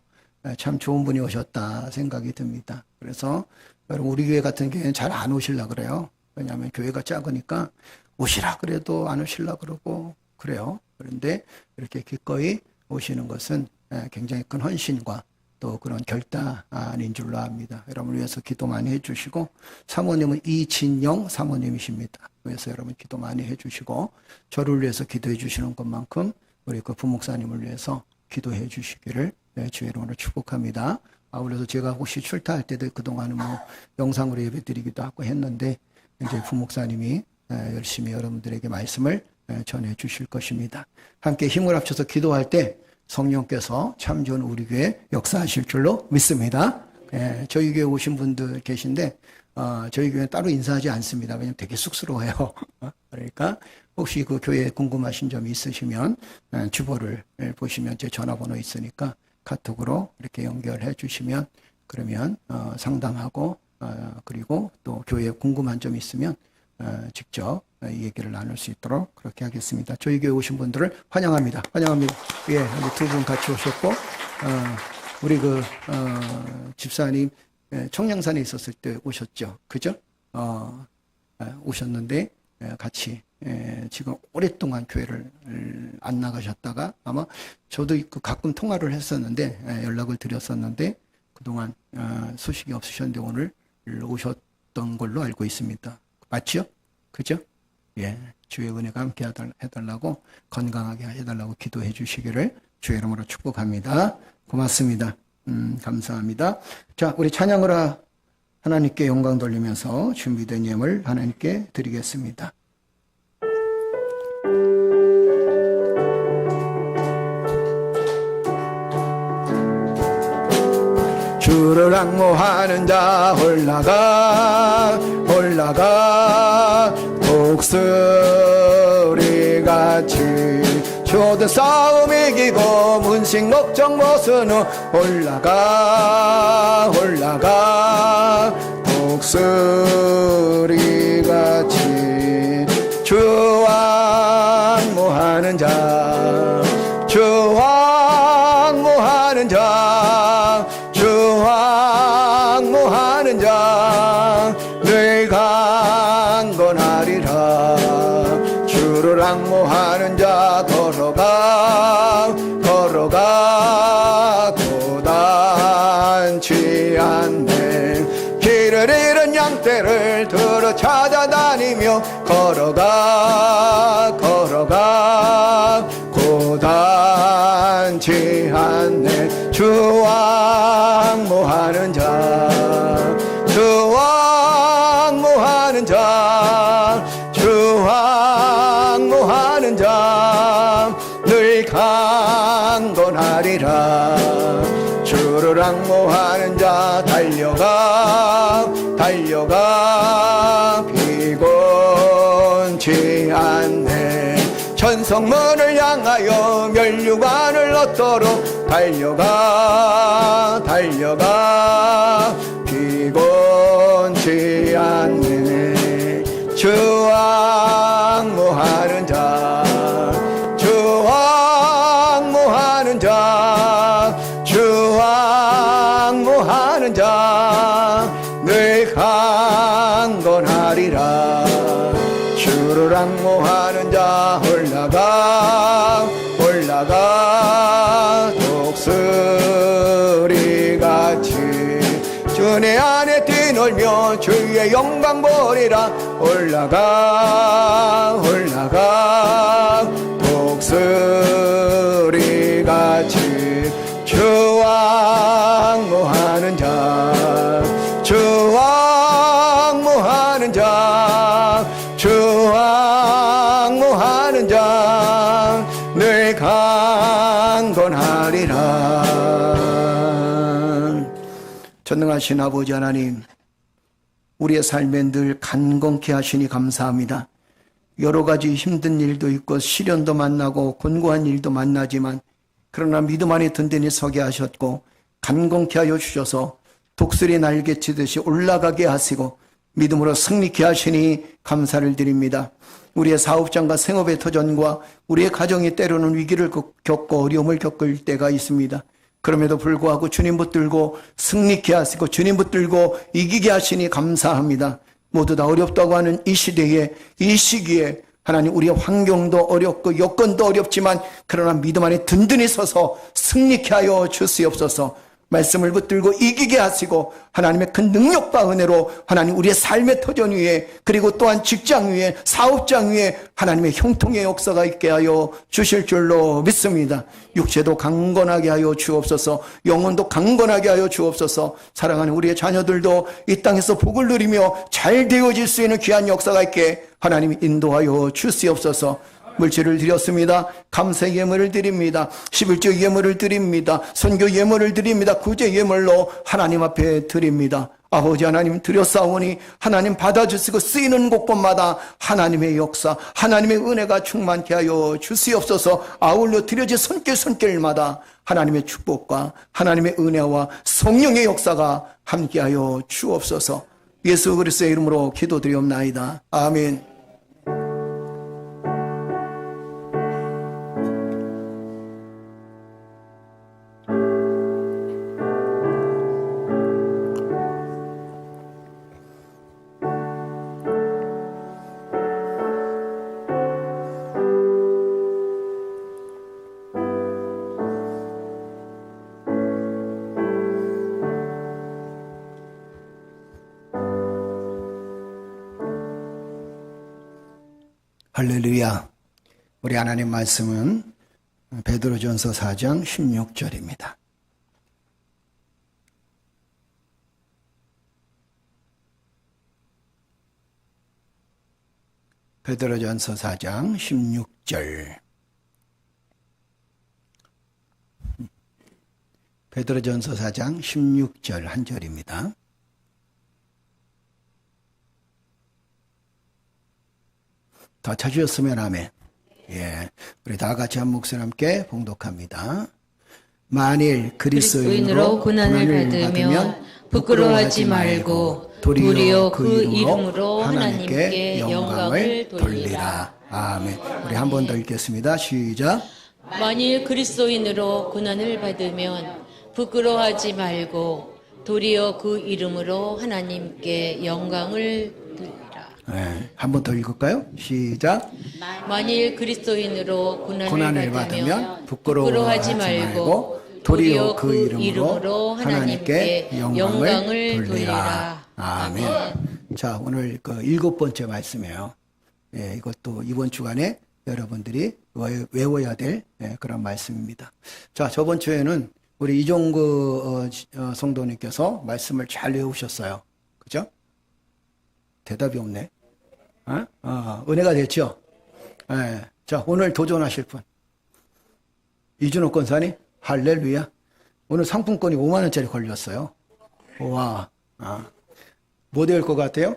참 좋은 분이 오셨다 생각이 듭니다. 그래서 여러분 우리 교회 같은 경우에는 잘 안 오시려고 그래요. 왜냐하면 교회가 작으니까 오시라 그래도 안 오시려고 그러고 그래요. 그런데 이렇게 기꺼이 오시는 것은 굉장히 큰 헌신과 또 그런 결단인 줄로 압니다. 여러분을 위해서 기도 많이 해주시고, 사모님은 이진영 사모님이십니다. 그래서 여러분 기도 많이 해주시고, 저를 위해서 기도해 주시는 것만큼 우리 그 부목사님을 위해서 기도해 주시기를 주의 이름으로 축복합니다. 아울러서 제가 혹시 출타할 때도 그동안은 뭐 영상으로 예배드리기도 하고 했는데, 이제 부목사님이 열심히 여러분들에게 말씀을 전해 주실 것입니다. 함께 힘을 합쳐서 기도할 때 성령께서 참 좋은 우리 교회 역사하실 줄로 믿습니다. 저희 교회 오신 분들 계신데 저희 교회는 따로 인사하지 않습니다. 왜냐하면 되게 쑥스러워요. 그러니까 혹시 그 교회에 궁금하신 점이 있으시면 주보를 보시면 제 전화번호 있으니까 카톡으로 이렇게 연결해 주시면 그러면 상담하고 그리고 또 교회에 궁금한 점이 있으면 직접 이 얘기를 나눌 수 있도록 그렇게 하겠습니다. 저희 교회 오신 분들을 환영합니다. 환영합니다. 예, 여기 두 분 같이 오셨고, 우리 집사님 청량산에 있었을 때 오셨죠. 그죠? 오셨는데 같이 지금 오랫동안 교회를 안 나가셨다가 아마 저도 가끔 통화를 했었는데 연락을 드렸었는데 그동안 소식이 없으셨는데 오늘 오셨던 걸로 알고 있습니다. 맞죠? 그죠? 예, 주의 은혜가 함께 해달라고 건강하게 해달라고 기도해 주시기를 주의 이름으로 축복합니다. 고맙습니다. 감사합니다. 자, 우리 찬양으로 하나님께 영광 돌리면서 준비된 예물 하나님께 드리겠습니다. 주를 앙모하는 자 올라가 독수리같이 초대 싸움 이기고 문식 목적 모순후 올라가 독수리같이 주 앙모하는 자 늘 강건하리라. 주를 앙모하는 자 걸어가 도단치 않네. 길을 잃은 양떼를 들어 찾아다니며 걸어가 고단치 않네. 주 앙모하는 자 늘 강건하리라. 주를 앙모하는 자 달려가 피곤치 않네. 천성문을 향하여 멸류관을 얻도록 달려가 피곤치 않네. 주 앙모하는 자 늘 강건하리라. 주를 앙모하는 자 올라가 독수리같이 주 내 안에 뛰놀며 주의 영광 보리라. 올라가 독수리같이 주 앙모하는 자 늘 강건하리라. 전능하신 아버지 하나님, 우리의 삶에 늘 간건케 하시니 감사합니다. 여러 가지 힘든 일도 있고 시련도 만나고 곤고한 일도 만나지만 그러나 믿음 안에 든든히 서게 하셨고 간건케 하여 주셔서 독수리 날개치듯이 올라가게 하시고 믿음으로 승리케 하시니 감사를 드립니다. 우리의 사업장과 생업의 터전과 우리의 가정이 때로는 위기를 겪고 어려움을 겪을 때가 있습니다. 그럼에도 불구하고 주님 붙들고 승리케 하시고 주님 붙들고 이기게 하시니 감사합니다. 모두 다 어렵다고 하는 이 시대에, 이 시기에 하나님, 우리의 환경도 어렵고 여건도 어렵지만 그러나 믿음 안에 든든히 서서 승리케 하여 주시옵소서. 말씀을 붙들고 이기게 하시고 하나님의 큰 능력과 은혜로 하나님 우리의 삶의 터전 위에 그리고 또한 직장 위에 사업장 위에 하나님의 형통의 역사가 있게 하여 주실 줄로 믿습니다. 육체도 강건하게 하여 주옵소서. 영혼도 강건하게 하여 주옵소서. 사랑하는 우리의 자녀들도 이 땅에서 복을 누리며 잘 되어질 수 있는 귀한 역사가 있게 하나님이 인도하여 주시옵소서. 물질을 드렸습니다. 감사 예물을 드립니다. 11조 예물을 드립니다. 선교 예물을 드립니다. 구제 예물로 하나님 앞에 드립니다. 아버지 하나님 드렸사오니 하나님 받아주시고 쓰이는 곳곳마다 하나님의 역사, 하나님의 은혜가 충만케 하여 주시옵소서. 아울러 드려진 손길마다 하나님의 축복과 하나님의 은혜와 성령의 역사가 함께하여 주옵소서. 예수 그리스도의 이름으로 기도드리옵나이다. 아멘. 할렐루야. 우리 하나님 말씀은 베드로전서 4장 16절입니다. 베드로전서 4장 16절. 베드로전서 4장 16절 한 절입니다. 다 찾으셨으면 아멘. 예, 우리 다 같이 한 목소리 함께 봉독합니다. 만일 그리스도인으로 고난을 받으면 부끄러워하지 말고 도리어 그 이름으로 하나님께 영광을 돌리라. 아멘. 우리 한 번 더 읽겠습니다. 시작. 만일 그리스도인으로 고난을 받으면 부끄러워하지 말고 도리어 그 이름으로 하나님께 영광을 돌리라. 네, 한 번 더 읽을까요? 시작. 만일 그리스도인으로 고난을 받으면 부끄러워하지 말고 도리어 그 이름으로 하나님께 영광을 돌리라. 아멘. 자, 오늘 그 7번째 말씀이에요. 예, 이것도 이번 주간에 여러분들이 외워야 될 그런 말씀입니다. 자, 저번 주에는 우리 이종구 성도님께서 말씀을 잘 외우셨어요. 그죠? 대답이 없네. 은혜가 됐죠? 예. 자, 오늘 도전하실 분. 이준호 권사님, 할렐루야. 오늘 상품권이 5만원짜리 걸렸어요. 와, 뭐 될 것 같아요?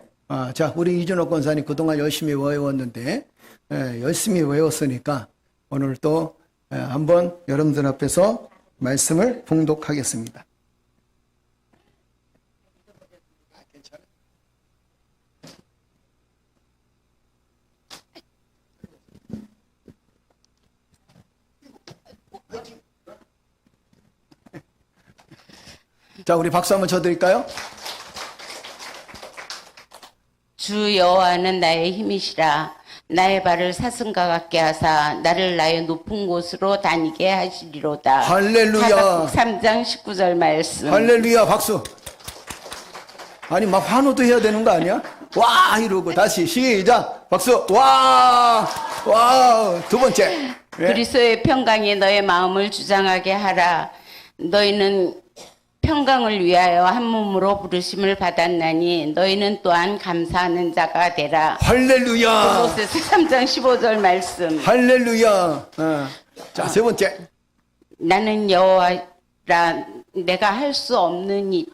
자, 우리 이준호 권사님 그동안 열심히 외웠는데, 열심히 외웠으니까 오늘 또 한번 여러분들 앞에서 말씀을 봉독하겠습니다. 자, 우리 박수 한번 쳐드릴까요? 주 여호와는 나의 힘이시라. 나의 발을 사슴과 같게 하사 나를 나의 높은 곳으로 다니게 하시리로다. 할렐루야. 하박국 3장 19절 말씀. 할렐루야. 박수. 아니 막 환호도 해야 되는 거 아니야? 와 이러고 다시 시작. 박수. 와. 두 번째. 그리스도의 평강이 너의 마음을 주장하게 하라. 너희는 평강을 위하여 한 몸으로 부르심을 받았나니 너희는 또한 감사하는 자가 되라. 할렐루야. 골로새서 3장 15절 말씀. 할렐루야. 자, 세 번째. 나는 여호와라. 내가 할 수 없는 일.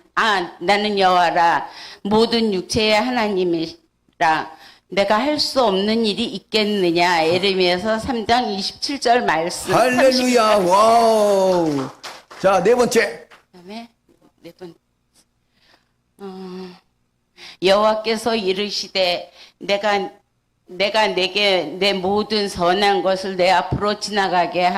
나는 여호와라. 모든 육체의 하나님이라. 내가 할 수 없는 일이 있겠느냐. 예레미야서 3장 27절 말씀. 할렐루야. 와우. 자, 네 번째. 그다음에 네 번. 여호와께서 이르시되 내가 내게 내 모든 선한 것을 내 앞으로 지나가게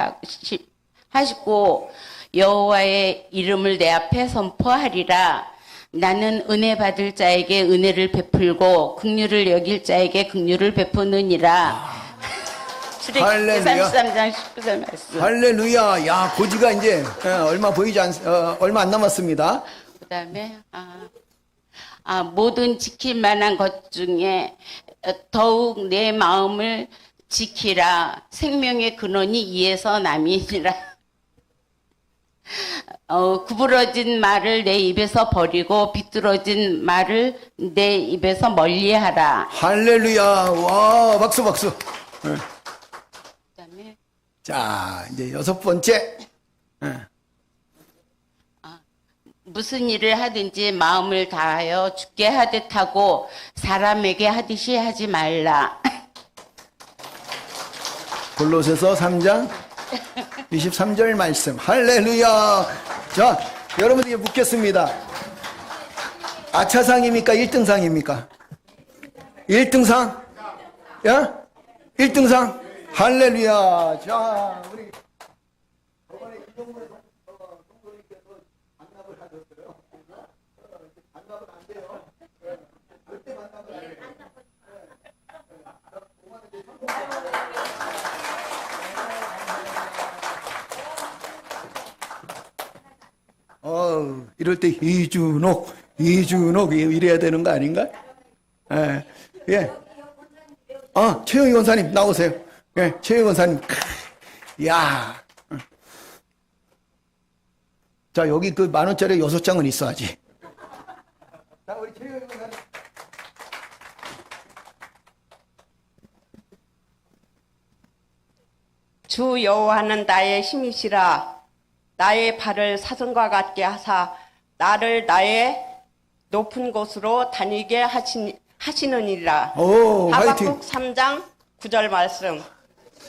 하시고 여호와의 이름을 내 앞에 선포하리라. 나는 은혜 받을 자에게 은혜를 베풀고 긍휼을 여길 자에게 긍휼을 베푸느니라. 출애굽기 할렐루야. 33장 19절 말씀. 할렐루야. 야, 고지가 이제 얼마 안 남았습니다. 그다음에 모든 지킬 만한 것 중에 더욱 내 마음을 지키라. 생명의 근원이 이에서 남이니라. 구부러진 말을 내 입에서 버리고 비뚤어진 말을 내 입에서 멀리하라. 할렐루야. 와, 박수. 그다음에 자, 이제 6번째. 무슨 일을 하든지 마음을 다하여 죽게 하듯 하고 사람에게 하듯이 하지 말라. 골로새서 3장 23절 말씀. 할렐루야. 자, 여러분들에게 묻겠습니다. 아차상입니까? 1등상입니까? 1등상? 야? 1등상? 할렐루야. 자, 우리 저번에 이동문 동물님께서 반납을 하셨어요. 반납은 안 돼요. 절대 반납은 안 돼요. 이럴 때 이준옥 이래야 되는 거 아닌가? 예. 최영희 원사님 나오세요. 예, 최영희 원사님. 야. 자, 여기 그 10,000원짜리 6장은 있어야지. 자, 우리 최영희 원사님. 주 여호와는 나의 힘이시라. 나의 발을 사슴과 같게 하사 나를 나의 높은 곳으로 다니게 하시느니라. 오, 화이팅. 하박국 3장 9절 말씀.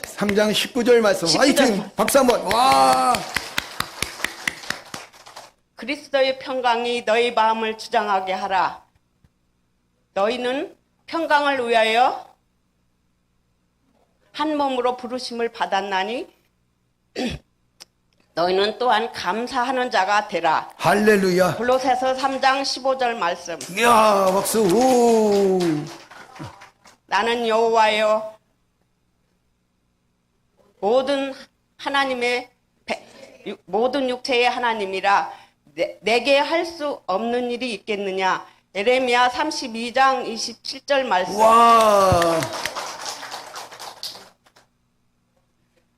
3장 19절 말씀. 19절. 화이팅. 박수 한번. 와. 그리스도의 평강이 너희 마음을 주장하게 하라. 너희는 평강을 위하여 한 몸으로 부르심을 받았나니 너희는 또한 감사하는 자가 되라. 할렐루야. 골로새서 3장 15절 말씀. 이야, 박수. 오. 나는 여호와여 모든 육체의 하나님이라. 내게 할 수 없는 일이 있겠느냐. 예레미야 32장 27절 말씀. 와.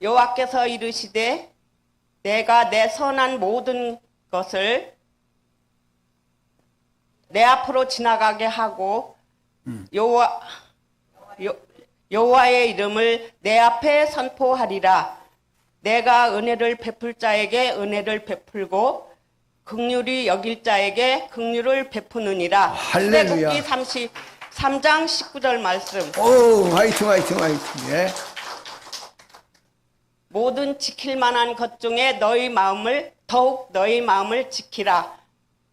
여호와께서 이르시되 내가 내 선한 모든 것을 내 앞으로 지나가게 하고 여호와의 이름을 내 앞에 선포하리라. 내가 은혜를 베풀 자에게 은혜를 베풀고 긍휼히 여길 자에게 긍휼을 베푸느니라. 할렐루야. 출애굽기 33장 19절 말씀. 오, 화이팅. 예. 모든 지킬 만한 것 중에 더욱 너희 마음을 지키라.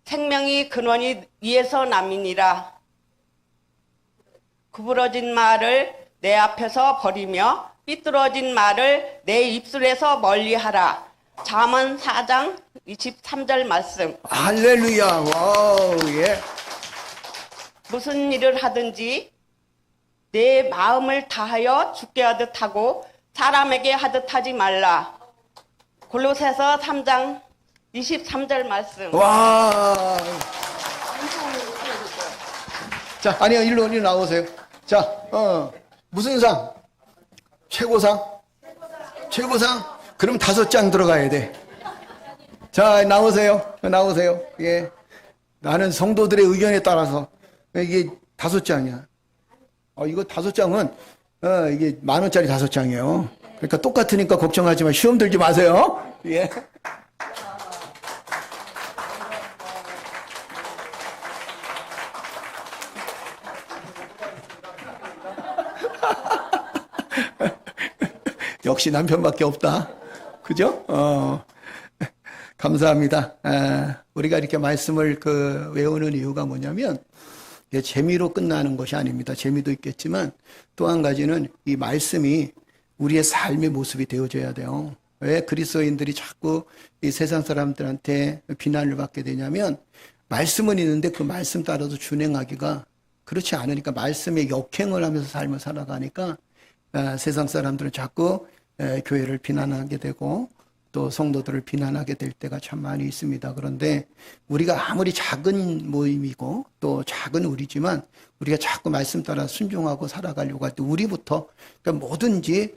생명이 근원이 위에서 남이니라. 구부러진 말을 내 앞에서 버리며 삐뚤어진 말을 내 입술에서 멀리하라. 잠언 4장 23절 말씀. 할렐루야. 와우. 예. 무슨 일을 하든지 내 마음을 다하여 죽게 하듯 하고 사람에게 하듯 하지 말라. 골로새서 3장 23절 말씀. 와. 자, 아니요. 일로 나오세요. 자, 무슨 상? 최고상? 그럼 5장 들어가야 돼. 자, 나오세요. 예. 나는 성도들의 의견에 따라서 이게 5장이야. 이거 5장은 이게 10,000원짜리 5장이에요. 그러니까 똑같으니까 걱정하지 마. 시험 들지 마세요. 예. 역시 남편밖에 없다. 그죠? 감사합니다. 우리가 이렇게 말씀을 외우는 이유가 뭐냐면, 이게 재미로 끝나는 것이 아닙니다. 재미도 있겠지만, 또 한 가지는 이 말씀이 우리의 삶의 모습이 되어져야 돼요. 왜 그리스도인들이 자꾸 이 세상 사람들한테 비난을 받게 되냐면, 말씀은 있는데 그 말씀 따라서 준행하기가 그렇지 않으니까, 말씀에 역행을 하면서 삶을 살아가니까 세상 사람들은 자꾸 교회를 비난하게 되고 또 성도들을 비난하게 될 때가 참 많이 있습니다. 그런데 우리가 아무리 작은 모임이고 또 작은 우리지만 우리가 자꾸 말씀 따라 순종하고 살아가려고 할 때 우리부터, 그러니까 뭐든지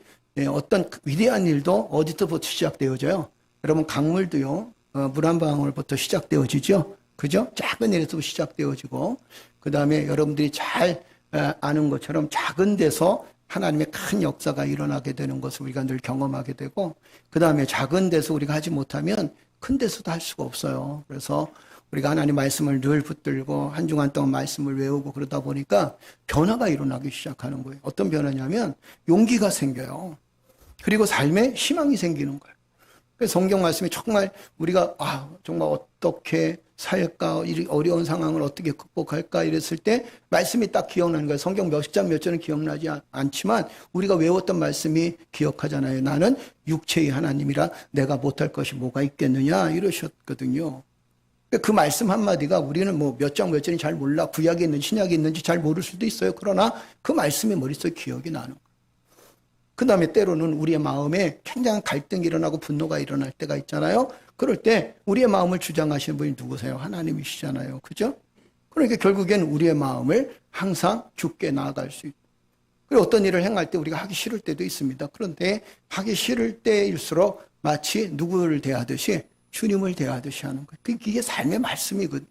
어떤 위대한 일도 어디서부터 시작되어져요? 여러분, 강물도요, 물 한 방울부터 시작되어지죠? 그죠? 작은 일에서 시작되어지고, 그 다음에 여러분들이 잘 아는 것처럼 작은 데서 하나님의 큰 역사가 일어나게 되는 것을 우리가 늘 경험하게 되고, 그 다음에 작은 데서 우리가 하지 못하면 큰 데서도 할 수가 없어요. 그래서 우리가 하나님 말씀을 늘 붙들고 한 주간 동안 말씀을 외우고 그러다 보니까 변화가 일어나기 시작하는 거예요. 어떤 변화냐면 용기가 생겨요. 그리고 삶에 희망이 생기는 거예요. 그래서 성경 말씀이 정말 우리가 정말 어떻게 살까, 이 어려운 상황을 어떻게 극복할까 이랬을 때 말씀이 딱 기억나는 거예요. 성경 몇 장 몇 절은 기억나지 않지만 우리가 외웠던 말씀이 기억하잖아요. 나는 육체의 하나님이라 내가 못할 것이 뭐가 있겠느냐 이러셨거든요. 그 말씀 한마디가 우리는 뭐 몇 장 몇 절이 잘 몰라, 구약에 있는지 신약에 있는지 잘 모를 수도 있어요. 그러나 그 말씀이 머릿속에 기억이 나는 거예요. 그 다음에 때로는 우리의 마음에 굉장한 갈등이 일어나고 분노가 일어날 때가 있잖아요. 그럴 때 우리의 마음을 주장하시는 분이 누구세요? 하나님이시잖아요. 그죠? 그러니까 결국엔 우리의 마음을 항상 주께 나아갈 수 있고, 그리고 어떤 일을 행할 때 우리가 하기 싫을 때도 있습니다. 그런데 하기 싫을 때일수록 마치 누구를 대하듯이 주님을 대하듯이 하는 거예요. 이게 삶의 말씀이거든요.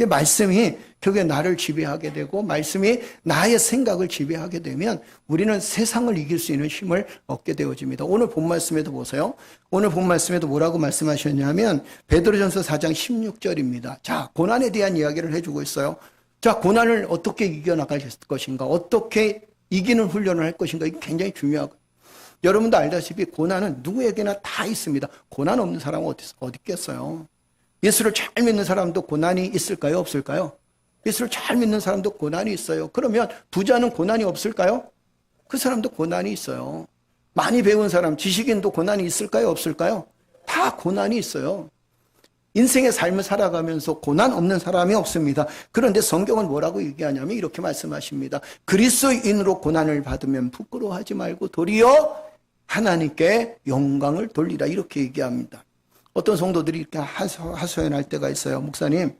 말씀이 결국에 나를 지배하게 되고 말씀이 나의 생각을 지배하게 되면 우리는 세상을 이길 수 있는 힘을 얻게 되어집니다. 오늘 본 말씀에도 보세요. 오늘 본 말씀에도 뭐라고 말씀하셨냐면 베드로전서 4장 16절입니다. 자, 고난에 대한 이야기를 해주고 있어요. 자, 고난을 어떻게 이겨나갈 것인가, 어떻게 이기는 훈련을 할 것인가, 이게 굉장히 중요하거든요. 여러분도 알다시피 고난은 누구에게나 다 있습니다. 고난 없는 사람은 어디 있겠어요? 예수를 잘 믿는 사람도 고난이 있을까요? 없을까요? 예수를 잘 믿는 사람도 고난이 있어요. 그러면 부자는 고난이 없을까요? 그 사람도 고난이 있어요. 많이 배운 사람, 지식인도 고난이 있을까요? 없을까요? 다 고난이 있어요. 인생의 삶을 살아가면서 고난 없는 사람이 없습니다. 그런데 성경은 뭐라고 얘기하냐면 이렇게 말씀하십니다. 그리스도인으로 고난을 받으면 부끄러워하지 말고 도리어 하나님께 영광을 돌리라, 이렇게 얘기합니다. 어떤 성도들이 이렇게 하소연할 때가 있어요. 목사님,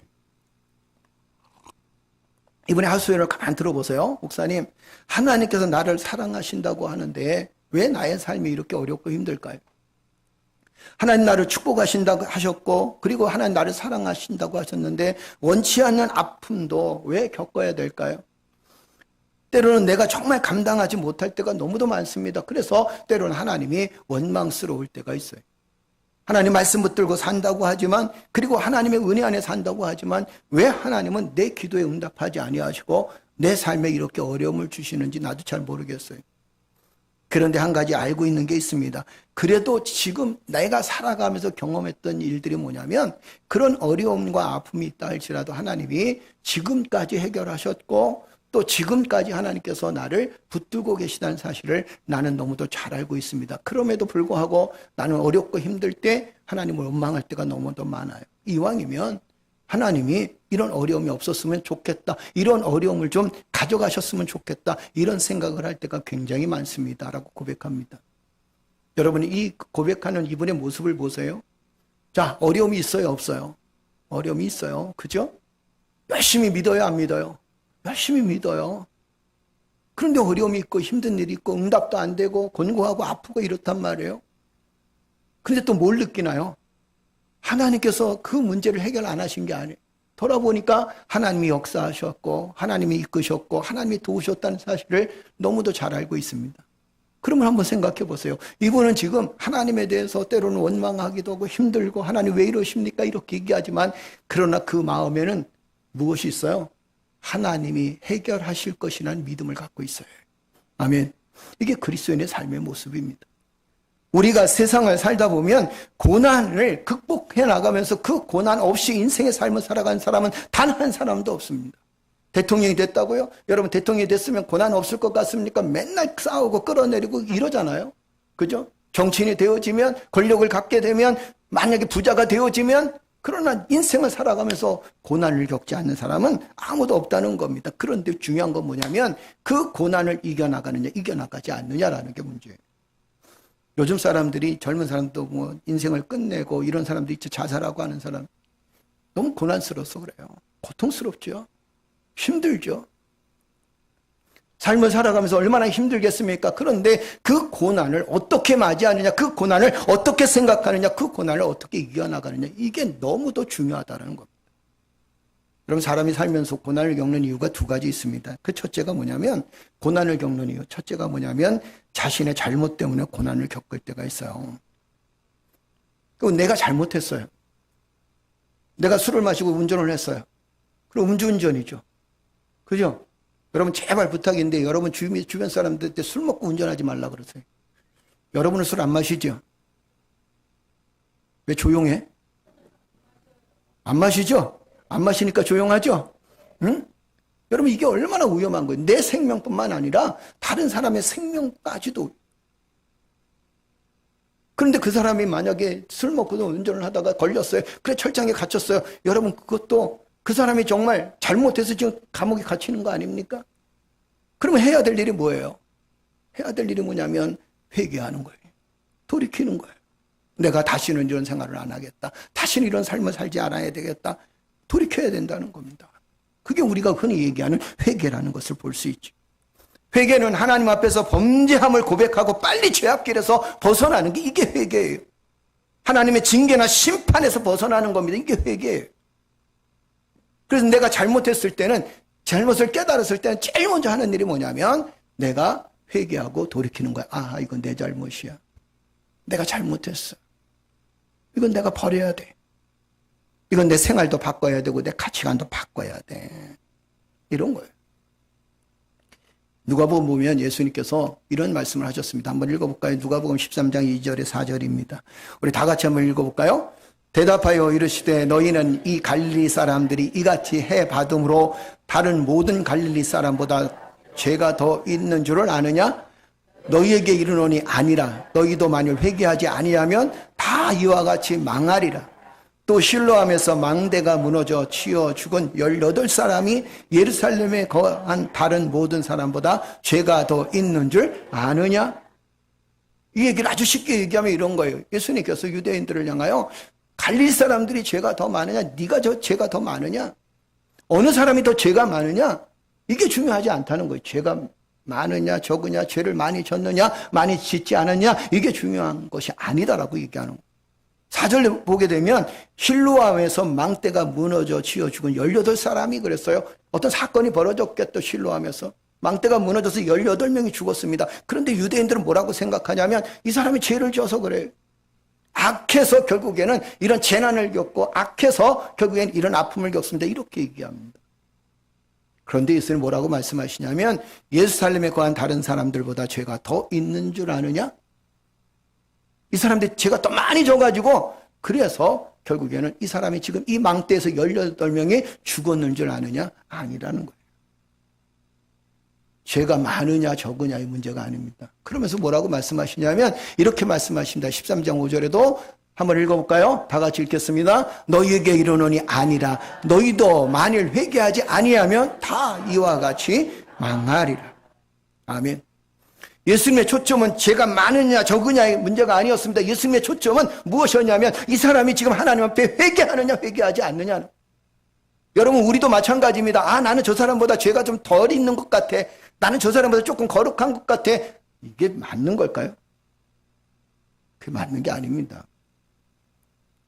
이번에 하소연을 가만 들어보세요. 목사님, 하나님께서 나를 사랑하신다고 하는데 왜 나의 삶이 이렇게 어렵고 힘들까요? 하나님 나를 축복하신다고 하셨고, 그리고 하나님 나를 사랑하신다고 하셨는데 원치 않는 아픔도 왜 겪어야 될까요? 때로는 내가 정말 감당하지 못할 때가 너무도 많습니다. 그래서 때로는 하나님이 원망스러울 때가 있어요. 하나님 말씀 붙들고 산다고 하지만, 그리고 하나님의 은혜 안에 산다고 하지만 왜 하나님은 내 기도에 응답하지 아니하시고 내 삶에 이렇게 어려움을 주시는지 나도 잘 모르겠어요. 그런데 한 가지 알고 있는 게 있습니다. 그래도 지금 내가 살아가면서 경험했던 일들이 뭐냐면, 그런 어려움과 아픔이 있다 할지라도 하나님이 지금까지 해결하셨고 또 지금까지 하나님께서 나를 붙들고 계시다는 사실을 나는 너무도 잘 알고 있습니다. 그럼에도 불구하고 나는 어렵고 힘들 때 하나님을 원망할 때가 너무도 많아요. 이왕이면 하나님이 이런 어려움이 없었으면 좋겠다, 이런 어려움을 좀 가져가셨으면 좋겠다, 이런 생각을 할 때가 굉장히 많습니다 라고 고백합니다. 여러분이 이 고백하는 이분의 모습을 보세요. 자, 어려움이 있어요, 없어요? 어려움이 있어요. 그죠? 열심히 믿어요, 안 믿어요? 열심히 믿어요. 그런데 어려움이 있고 힘든 일이 있고 응답도 안 되고 곤고하고 아프고 이렇단 말이에요. 그런데 또 뭘 느끼나요? 하나님께서 그 문제를 해결 안 하신 게 아니에요. 돌아보니까 하나님이 역사하셨고 하나님이 이끄셨고 하나님이 도우셨다는 사실을 너무도 잘 알고 있습니다. 그러면 한번 생각해 보세요. 이분은 지금 하나님에 대해서 때로는 원망하기도 하고 힘들고 하나님 왜 이러십니까? 이렇게 얘기하지만, 그러나 그 마음에는 무엇이 있어요? 하나님이 해결하실 것이라는 믿음을 갖고 있어요. 아멘. 이게 그리스도인의 삶의 모습입니다. 우리가 세상을 살다 보면 고난을 극복해 나가면서 그 고난 없이 인생의 삶을 살아가는 사람은 단 한 사람도 없습니다. 대통령이 됐다고요? 여러분, 대통령이 됐으면 고난 없을 것 같습니까? 맨날 싸우고 끌어내리고 이러잖아요. 그죠? 정치인이 되어지면, 권력을 갖게 되면, 만약에 부자가 되어지면 그러나 인생을 살아가면서 고난을 겪지 않는 사람은 아무도 없다는 겁니다. 그런데 중요한 건 뭐냐면 그 고난을 이겨나가느냐 이겨나가지 않느냐라는 게 문제예요. 요즘 사람들이 젊은 사람도 뭐 인생을 끝내고 이런 사람도 있죠. 자살하고 하는 사람. 너무 고난스러워서 그래요. 고통스럽죠. 힘들죠. 삶을 살아가면서 얼마나 힘들겠습니까? 그런데 그 고난을 어떻게 맞이하느냐, 그 고난을 어떻게 생각하느냐, 그 고난을 어떻게 이겨나가느냐, 이게 너무도 중요하다는 겁니다. 여러분, 사람이 살면서 고난을 겪는 이유가 두 가지 있습니다. 그 첫째가 뭐냐면, 고난을 겪는 이유, 첫째가 뭐냐면 자신의 잘못 때문에 고난을 겪을 때가 있어요. 내가 잘못했어요. 내가 술을 마시고 운전을 했어요. 그럼 음주운전이죠. 그죠? 여러분 제발 부탁인데 여러분 주변 사람들한테 술 먹고 운전하지 말라 그러세요. 여러분은 술 안 마시죠? 왜 조용해? 안 마시죠? 안 마시니까 조용하죠? 응? 여러분 이게 얼마나 위험한 거예요. 내 생명뿐만 아니라 다른 사람의 생명까지도. 그런데 그 사람이 만약에 술 먹고도 운전을 하다가 걸렸어요. 그래 철장에 갇혔어요. 여러분 그것도 그 사람이 정말 잘못해서 지금 감옥에 갇히는 거 아닙니까? 그러면 해야 될 일이 뭐예요? 해야 될 일이 뭐냐면 회개하는 거예요. 돌이키는 거예요. 내가 다시는 이런 생활을 안 하겠다. 다시는 이런 삶을 살지 않아야 되겠다. 돌이켜야 된다는 겁니다. 그게 우리가 흔히 얘기하는 회개라는 것을 볼 수 있죠. 회개는 하나님 앞에서 범죄함을 고백하고 빨리 죄악길에서 벗어나는 게 이게 회개예요. 하나님의 징계나 심판에서 벗어나는 겁니다. 이게 회개예요. 그래서 내가 잘못했을 때는, 잘못을 깨달았을 때는 제일 먼저 하는 일이 뭐냐면 내가 회개하고 돌이키는 거야. 아, 이건 내 잘못이야. 내가 잘못했어. 이건 내가 버려야 돼. 이건 내 생활도 바꿔야 되고 내 가치관도 바꿔야 돼. 이런 거예요. 누가복음 보면 예수님께서 이런 말씀을 하셨습니다. 한번 읽어볼까요? 누가복음 13장 2절에 4절입니다. 우리 다 같이 한번 읽어볼까요? 대답하여 이르시되 너희는 이 갈릴리 사람들이 이같이 해 받음으로 다른 모든 갈릴리 사람보다 죄가 더 있는 줄을 아느냐? 너희에게 이르노니 아니라. 너희도 만일 회개하지 아니하면 다 이와 같이 망하리라. 또 실로암에서 망대가 무너져 치여 죽은 18사람이 예루살렘에 거한 다른 모든 사람보다 죄가 더 있는 줄 아느냐? 이 얘기를 아주 쉽게 얘기하면 이런 거예요. 예수님께서 유대인들을 향하여 갈릴 사람들이 죄가 더 많으냐? 네가 저 죄가 더 많으냐? 어느 사람이 더 죄가 많으냐? 이게 중요하지 않다는 거예요. 죄가 많으냐 적으냐, 죄를 많이 졌느냐 많이 짓지 않았냐, 이게 중요한 것이 아니다라고 얘기하는 거예요. 4절 보게 되면 실로암에서 망대가 무너져 치여 죽은 18사람이 그랬어요. 어떤 사건이 벌어졌겠죠. 실로암에서 망대가 무너져서 18명이 죽었습니다. 그런데 유대인들은 뭐라고 생각하냐면 이 사람이 죄를 져서 그래요. 악해서 결국에는 이런 재난을 겪고 악해서 결국에는 이런 아픔을 겪습니다. 이렇게 얘기합니다. 그런데 예수님은 뭐라고 말씀하시냐면 예루살렘에 거한 다른 사람들보다 죄가 더 있는 줄 아느냐? 이 사람들이 죄가 더 많이 져가지고 그래서 결국에는 이 사람이 지금 이 망대에서 18명이 죽었는 줄 아느냐? 아니라는 거예요. 죄가 많으냐 적으냐의 문제가 아닙니다. 그러면서 뭐라고 말씀하시냐면 이렇게 말씀하십니다. 13장 5절에도 한번 읽어볼까요? 다 같이 읽겠습니다. 너희에게 이르노니 아니라. 너희도 만일 회개하지 아니하면 다 이와 같이 망하리라. 아멘. 예수님의 초점은 죄가 많으냐 적으냐의 문제가 아니었습니다. 예수님의 초점은 무엇이었냐면 이 사람이 지금 하나님 앞에 회개하느냐 회개하지 않느냐. 여러분 우리도 마찬가지입니다. 아, 나는 저 사람보다 죄가 좀 덜 있는 것 같아. 나는 저 사람보다 조금 거룩한 것 같아. 이게 맞는 걸까요? 그게 맞는 게 아닙니다.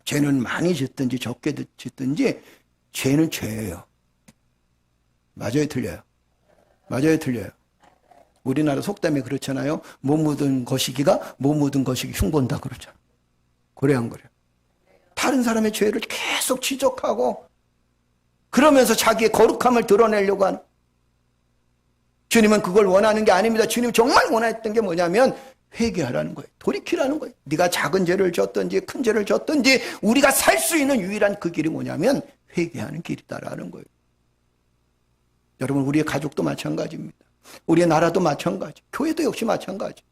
죄는 많이 짓든지 적게 짓든지 죄는 죄예요. 맞아요, 틀려요? 맞아요, 틀려요? 우리나라 속담에 그렇잖아요. 못 묻은 거시기가 못 묻은 거시기 흉본다 그러죠. 그래 안 그래요? 다른 사람의 죄를 계속 지적하고 그러면서 자기의 거룩함을 드러내려고 하는, 주님은 그걸 원하는 게 아닙니다. 주님 정말 원했던 게 뭐냐면 회개하라는 거예요. 돌이키라는 거예요. 네가 작은 죄를 졌든지 큰 죄를 졌든지 우리가 살 수 있는 유일한 그 길이 뭐냐면 회개하는 길이다라는 거예요. 여러분 우리의 가족도 마찬가지입니다. 우리의 나라도 마찬가지, 교회도 역시 마찬가지.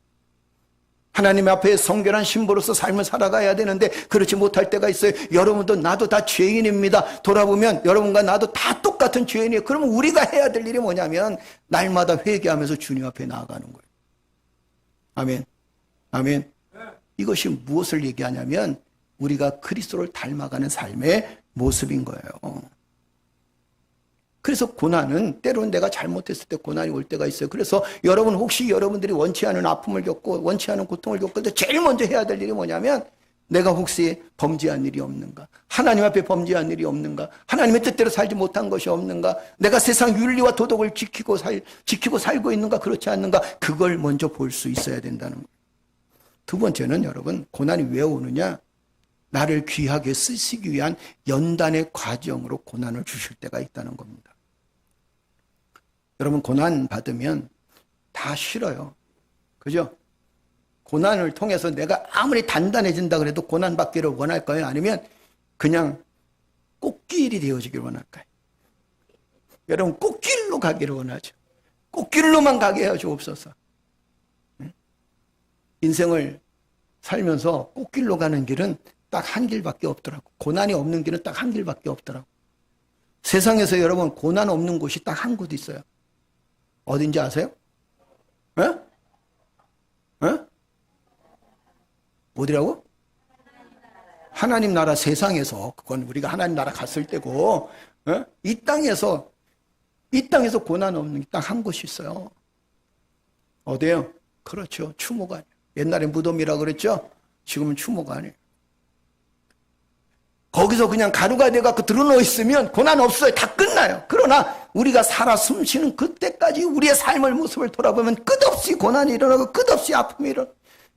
하나님 앞에 성결한 신부로서 삶을 살아가야 되는데 그렇지 못할 때가 있어요. 여러분도 나도 다 죄인입니다. 돌아보면 여러분과 나도 다 똑같은 죄인이에요. 그러면 우리가 해야 될 일이 뭐냐면 날마다 회개하면서 주님 앞에 나아가는 거예요. 아멘. 아멘. 이것이 무엇을 얘기하냐면 우리가 그리스도를 닮아가는 삶의 모습인 거예요. 그래서 고난은 때로는 내가 잘못했을 때 고난이 올 때가 있어요. 그래서 여러분 혹시 여러분들이 원치 않은 아픔을 겪고 원치 않은 고통을 겪을 때 제일 먼저 해야 될 일이 뭐냐면 내가 혹시 범죄한 일이 없는가? 하나님 앞에 범죄한 일이 없는가? 하나님의 뜻대로 살지 못한 것이 없는가? 내가 세상 윤리와 도덕을 지키고 살고 있는가? 그렇지 않는가? 그걸 먼저 볼 수 있어야 된다는 거예요. 두 번째는 여러분 고난이 왜 오느냐? 나를 귀하게 쓰시기 위한 연단의 과정으로 고난을 주실 때가 있다는 겁니다. 여러분 고난 받으면 다 싫어요. 그죠? 고난을 통해서 내가 아무리 단단해진다 그래도 고난 받기를 원할까요? 아니면 그냥 꽃길이 되어지기를 원할까요? 여러분 꽃길로 가기를 원하죠. 꽃길로만 가게 해요 주옵소서. 인생을 살면서 꽃길로 가는 길은 딱 한 길밖에 없더라고. 고난이 없는 길은 딱 한 길밖에 없더라고. 세상에서 여러분 고난 없는 곳이 딱 한 곳 있어요. 어딘지 아세요? 어디라고? 하나님 나라 세상에서, 그건 우리가 하나님 나라 갔을 때고, 이 땅에서 고난 없는 게 딱 한 곳이 있어요. 어디예요? 그렇죠. 추모관이에요. 옛날에 무덤이라 그랬죠? 지금은 추모관이에요. 거기서 그냥 가루가 돼갖고 드러누워 있으면 고난 없어요. 다 끝나요. 그러나 우리가 살아 숨쉬는 그때까지 우리의 삶의 모습을 돌아보면 끝없이 고난이 일어나고 끝없이 아픔이 일어나고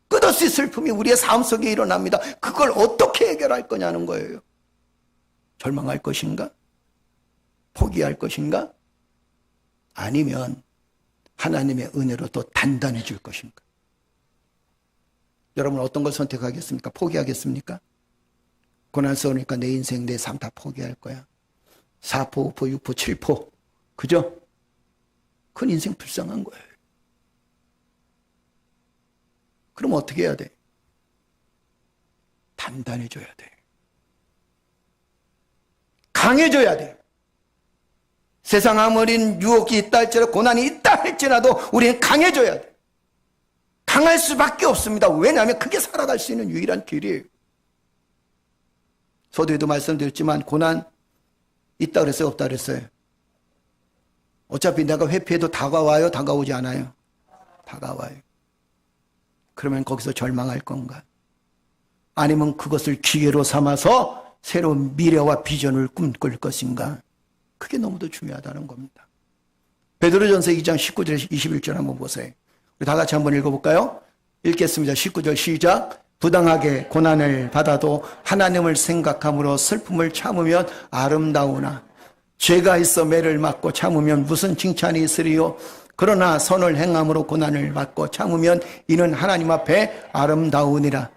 끝없이 슬픔이 우리의 삶 속에 일어납니다. 그걸 어떻게 해결할 거냐는 거예요. 절망할 것인가? 포기할 것인가? 아니면 하나님의 은혜로 더 단단해질 것인가? 여러분 어떤 걸 선택하겠습니까? 포기하겠습니까? 고난스러우니까 내 인생, 내 삶 다 포기할 거야. 4포, 5포, 6포, 7포. 그죠? 그건 인생 불쌍한 거예요. 그럼 어떻게 해야 돼? 단단해져야 돼. 강해져야 돼. 세상 아무리 유혹이 있다 할지라도 고난이 있다 할지라도 우리는 강해져야 돼. 강할 수밖에 없습니다. 왜냐하면 그게 살아갈 수 있는 유일한 길이에요. 서두에도 말씀드렸지만 고난 있다 그랬어요? 없다 그랬어요? 어차피 내가 회피해도 다가와요? 다가오지 않아요? 다가와요. 그러면 거기서 절망할 건가? 아니면 그것을 기회로 삼아서 새로운 미래와 비전을 꿈꿀 것인가? 그게 너무도 중요하다는 겁니다. 베드로전서 2장 19절 21절 한번 보세요. 우리 다 같이 한번 읽어볼까요? 읽겠습니다. 19절 시작. 부당하게 고난을 받아도 하나님을 생각함으로 슬픔을 참으면 아름다우나 죄가 있어 매를 맞고 참으면 무슨 칭찬이 있으리요? 그러나 선을 행함으로 고난을 받고 참으면 이는 하나님 앞에 아름다우니라.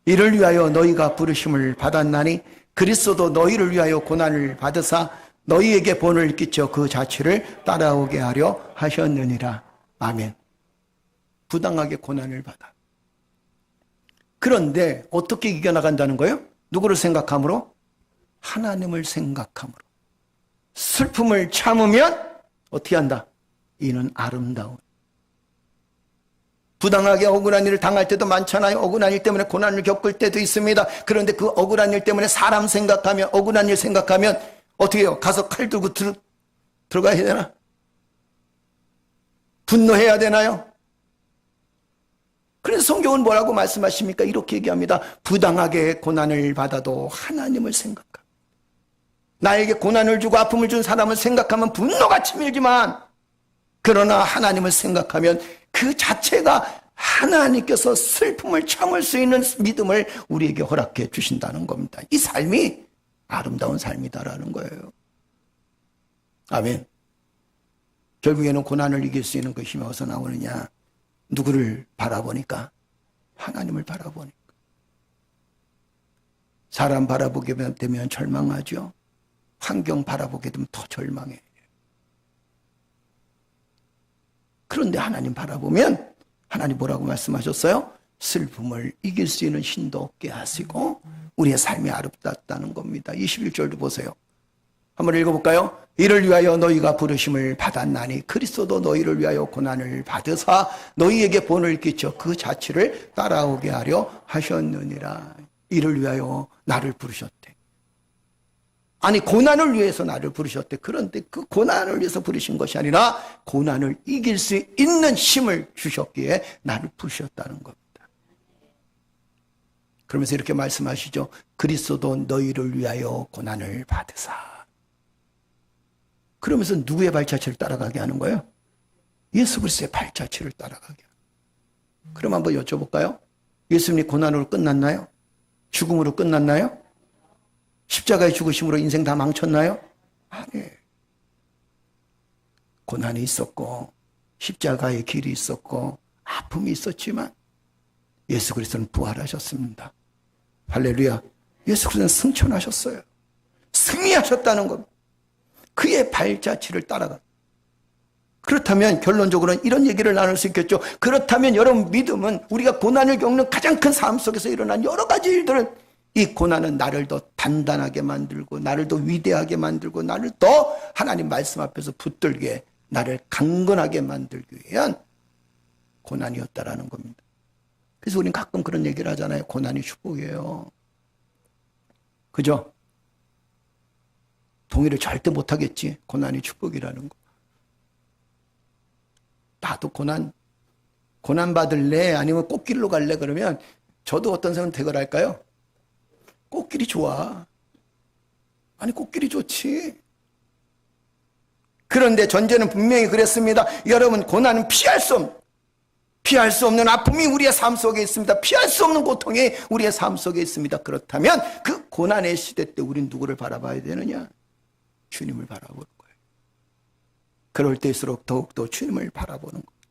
이를 위하여 너희가 부르심을 받았나니 그리스도도 너희를 위하여 고난을 받으사 너희에게 본을 끼쳐 그 자취를 따라오게 하려 하셨느니라. 아멘. 부당하게 고난을 받아. 그런데 어떻게 이겨나간다는 거예요? 누구를 생각함으로? 하나님을 생각함으로. 슬픔을 참으면 어떻게 한다? 이는 아름다운. 부당하게 억울한 일을 당할 때도 많잖아요. 억울한 일 때문에 고난을 겪을 때도 있습니다. 그런데 그 억울한 일 때문에 사람 생각하면, 억울한 일 생각하면 어떻게 해요? 가서 칼 들고 들어가야 되나? 분노해야 되나요? 그래서 성경은 뭐라고 말씀하십니까? 이렇게 얘기합니다. 부당하게 고난을 받아도 하나님을 생각합니다. 나에게 고난을 주고 아픔을 준 사람을 생각하면 분노가 치밀지만 그러나 하나님을 생각하면 그 자체가 하나님께서 슬픔을 참을 수 있는 믿음을 우리에게 허락해 주신다는 겁니다. 이 삶이 아름다운 삶이다라는 거예요. 아멘. 결국에는 고난을 이길 수 있는 것이 어디서 나오느냐? 누구를 바라보니까? 하나님을 바라보니까. 사람 바라보게 되면 절망하죠. 환경 바라보게 되면 더 절망해. 그런데 하나님 바라보면 하나님 뭐라고 말씀하셨어요? 슬픔을 이길 수 있는 힘도 얻게 하시고 우리의 삶이 아름답다는 겁니다. 21절도 보세요. 한번 읽어볼까요? 이를 위하여 너희가 부르심을 받았나니 그리스도도 너희를 위하여 고난을 받으사 너희에게 본을 끼쳐 그 자취를 따라오게 하려 하셨느니라. 이를 위하여 나를 부르셨대. 아니 고난을 위해서 나를 부르셨대. 그런데 그 고난을 위해서 부르신 것이 아니라 고난을 이길 수 있는 힘을 주셨기에 나를 부르셨다는 겁니다. 그러면서 이렇게 말씀하시죠. 그리스도도 너희를 위하여 고난을 받으사. 그러면서 누구의 발자취를 따라가게 하는 거예요? 예수 그리스도의 발자취를 따라가게. 그럼 한번 여쭤볼까요? 예수님 고난으로 끝났나요? 죽음으로 끝났나요? 십자가의 죽으심으로 인생 다 망쳤나요? 아니. 고난이 있었고 십자가의 길이 있었고 아픔이 있었지만 예수 그리스도는 부활하셨습니다. 할렐루야. 예수 그리스도는 승천하셨어요. 승리하셨다는 겁니다. 그의 발자취를 따라가. 그렇다면 결론적으로는 이런 얘기를 나눌 수 있겠죠. 그렇다면 여러분 믿음은 우리가 고난을 겪는 가장 큰 삶 속에서 일어난 여러 가지 일들은 이 고난은 나를 더 단단하게 만들고 나를 더 위대하게 만들고 나를 더 하나님 말씀 앞에서 붙들게 나를 강건하게 만들기 위한 고난이었다라는 겁니다. 그래서 우리는 가끔 그런 얘기를 하잖아요. 고난이 축복이에요. 그죠? 동의를 절대 못하겠지. 고난이 축복이라는 거. 나도 고난 받을래? 아니면 꽃길로 갈래? 그러면 저도 어떤 사람은 대걸할까요? 꽃길이 좋아. 아니 꽃길이 좋지. 그런데 전제는 분명히 그랬습니다. 여러분 고난은 피할 수 없는 아픔이 우리의 삶 속에 있습니다. 피할 수 없는 고통이 우리의 삶 속에 있습니다. 그렇다면 그 고난의 시대 때 우린 누구를 바라봐야 되느냐? 주님을 바라보는 거예요. 그럴 때일수록 더욱더 주님을 바라보는 거예요.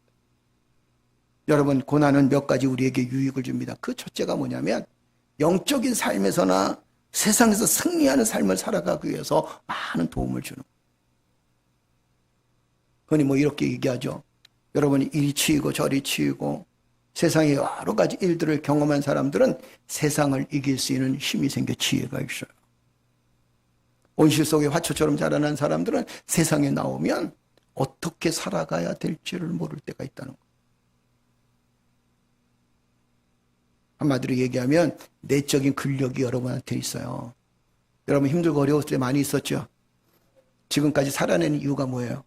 여러분 고난은 몇 가지 우리에게 유익을 줍니다. 그 첫째가 뭐냐면 영적인 삶에서나 세상에서 승리하는 삶을 살아가기 위해서 많은 도움을 주는 거예요. 흔히 뭐 이렇게 얘기하죠. 여러분이 이리 치이고 저리 치이고 세상의 여러 가지 일들을 경험한 사람들은 세상을 이길 수 있는 힘이 생겨 지혜가 있어요. 온실 속의 화초처럼 자라난 사람들은 세상에 나오면 어떻게 살아가야 될지를 모를 때가 있다는 거예요. 한마디로 얘기하면 내적인 근력이 여러분한테 있어요. 여러분 힘들고 어려울 때 많이 있었죠? 지금까지 살아내는 이유가 뭐예요?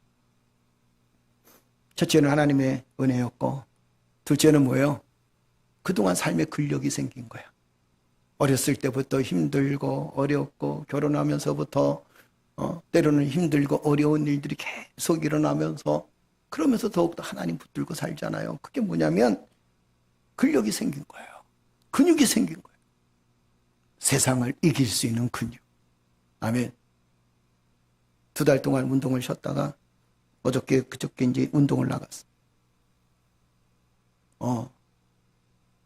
첫째는 하나님의 은혜였고 둘째는 뭐예요? 그동안 삶의 근력이 생긴 거야. 어렸을 때부터 힘들고 어렵고 결혼하면서부터 때로는 힘들고 어려운 일들이 계속 일어나면서 그러면서 더욱더 하나님 붙들고 살잖아요. 그게 뭐냐면 근력이 생긴 거예요. 근육이 생긴 거예요. 세상을 이길 수 있는 근육. 아멘. 2달 동안 운동을 쉬었다가 그저께 이제 운동을 나갔어.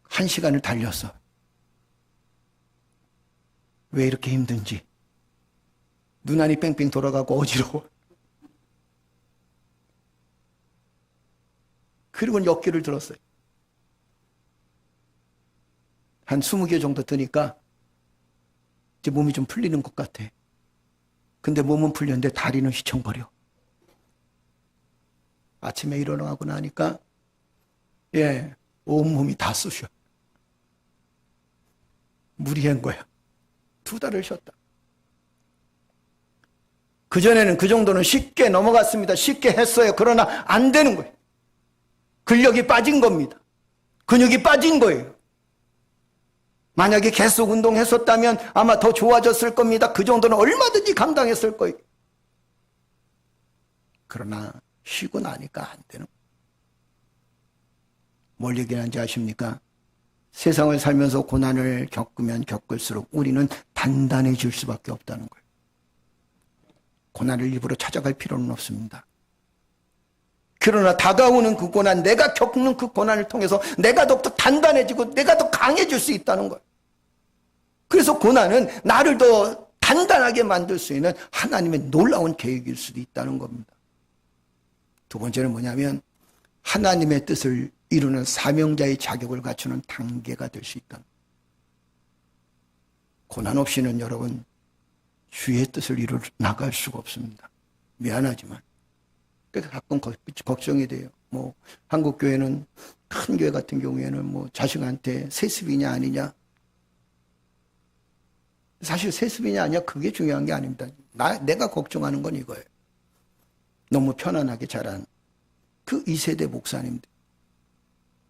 1시간을 달렸어. 왜 이렇게 힘든지. 눈안이 뺑뺑 돌아가고 어지러워. 그리고 역기를 들었어요. 한 20개 정도 드니까 이제 몸이 좀 풀리는 것 같아. 근데 몸은 풀렸는데 다리는 휘청거려. 아침에 일어나고 나니까 온몸이 다 쑤셔. 무리한 거야. 2달을 쉬었다. 그전에는 그 정도는 쉽게 넘어갔습니다. 쉽게 했어요. 그러나 안 되는 거예요. 근력이 빠진 겁니다. 근육이 빠진 거예요. 만약에 계속 운동했었다면 아마 더 좋아졌을 겁니다. 그 정도는 얼마든지 감당했을 거예요. 그러나 쉬고 나니까 안 되는 거예요. 뭘 얘기하는지 아십니까? 세상을 살면서 고난을 겪으면 겪을수록 우리는 단단해질 수밖에 없다는 거예요. 고난을 일부러 찾아갈 필요는 없습니다. 그러나 다가오는 그 고난, 내가 겪는 그 고난을 통해서 내가 더욱더 단단해지고 내가 더 강해질 수 있다는 거예요. 그래서 고난은 나를 더 단단하게 만들 수 있는 하나님의 놀라운 계획일 수도 있다는 겁니다. 두 번째는 뭐냐면 하나님의 뜻을 이루는 사명자의 자격을 갖추는 단계가 될 수 있다. 고난 없이는 여러분 주의 뜻을 이루 나갈 수가 없습니다. 미안하지만. 그래서 가끔 걱정이 돼요. 뭐 한국 교회는 큰 교회 같은 경우에는 뭐 자식한테 세습이냐 아니냐. 사실 세습이냐 아니냐 그게 중요한 게 아닙니다. 내가 걱정하는 건 이거예요. 너무 편안하게 자란 그 2세대 목사님들.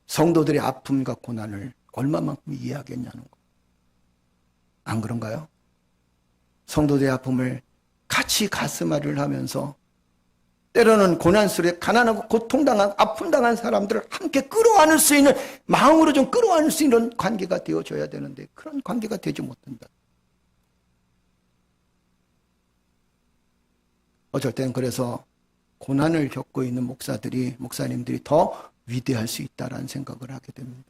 성도들의 아픔과 고난을 얼마만큼 이해하겠냐는 거. 안 그런가요? 성도들의 아픔을 같이 가슴앓이를 하면서 때로는 고난 속에 가난하고 고통당한 아픔당한 사람들을 함께 끌어안을 수 있는 마음으로 좀 끌어안을 수 있는 관계가 되어줘야 되는데 그런 관계가 되지 못한다. 어쩔 때는 그래서 고난을 겪고 있는 목사님들이 더 위대할 수 있다라는 생각을 하게 됩니다.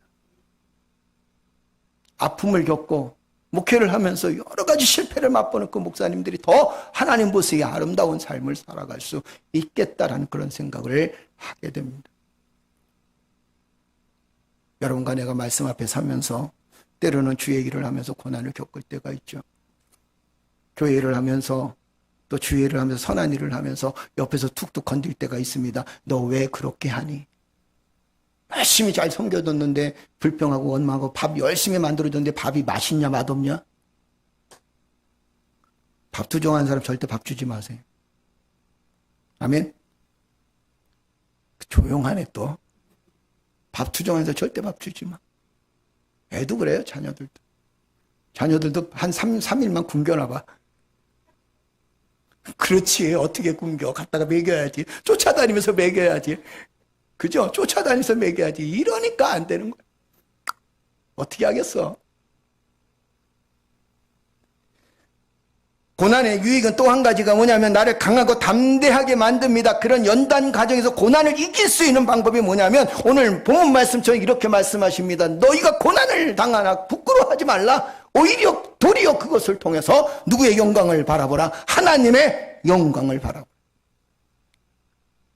아픔을 겪고 목회를 하면서 여러 가지 실패를 맛보는 그 목사님들이 더 하나님 보시기에 아름다운 삶을 살아갈 수 있겠다라는 그런 생각을 하게 됩니다. 여러분과 내가 말씀 앞에 서면서 때로는 주의 일을 하면서 고난을 겪을 때가 있죠. 교회 일을 하면서 또 주의 일을 하면서 선한 일을 하면서 옆에서 툭툭 건들 때가 있습니다. 너 왜 그렇게 하니? 열심히 잘 섬겨뒀는데 불평하고 원망하고 밥 열심히 만들어줬는데 밥이 맛있냐 맛없냐? 밥 투정한 사람 절대 밥 주지 마세요. 아멘? 조용하네 또. 밥 투정한 사람 절대 밥 주지 마. 애도 그래요. 자녀들도 한 3일만 굶겨나 봐. 그렇지. 어떻게 굶겨. 갖다가 먹여야지. 쫓아다니면서 먹여야지. 그죠? 쫓아다니면서 먹여야지. 이러니까 안 되는 거야. 어떻게 하겠어? 고난의 유익은 또 한 가지가 뭐냐면 나를 강하고 담대하게 만듭니다. 그런 연단 과정에서 고난을 이길 수 있는 방법이 뭐냐면 오늘 본문 말씀처럼 이렇게 말씀하십니다. 너희가 고난을 당하나 부끄러워하지 말라. 오히려 도리어 그것을 통해서 누구의 영광을 바라보라. 하나님의 영광을 바라보라.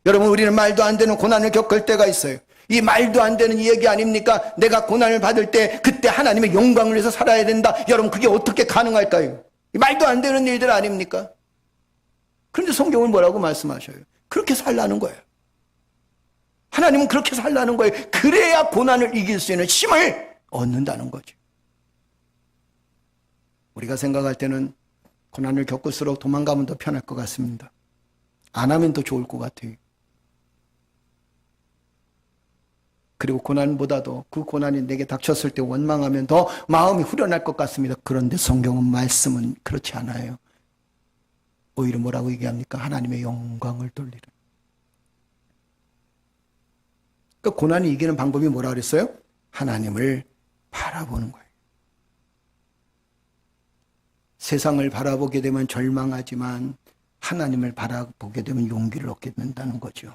여러분 우리는 말도 안 되는 고난을 겪을 때가 있어요. 이 말도 안 되는 얘기 아닙니까? 내가 고난을 받을 때 그때 하나님의 영광을 위해서 살아야 된다. 여러분 그게 어떻게 가능할까요? 이 말도 안 되는 일들 아닙니까? 그런데 성경은 뭐라고 말씀하셔요? 그렇게 살라는 거예요. 하나님은 그렇게 살라는 거예요. 그래야 고난을 이길 수 있는 힘을 얻는다는 거죠. 우리가 생각할 때는 고난을 겪을수록 도망가면 더 편할 것 같습니다. 안 하면 더 좋을 것 같아요. 그리고 고난보다도 그 고난이 내게 닥쳤을 때 원망하면 더 마음이 후련할 것 같습니다. 그런데 성경은 말씀은 그렇지 않아요. 오히려 뭐라고 얘기합니까? 하나님의 영광을 돌리라. 그러니까 고난이 이기는 방법이 뭐라 그랬어요? 하나님을 바라보는 거예요. 세상을 바라보게 되면 절망하지만 하나님을 바라보게 되면 용기를 얻게 된다는 거죠.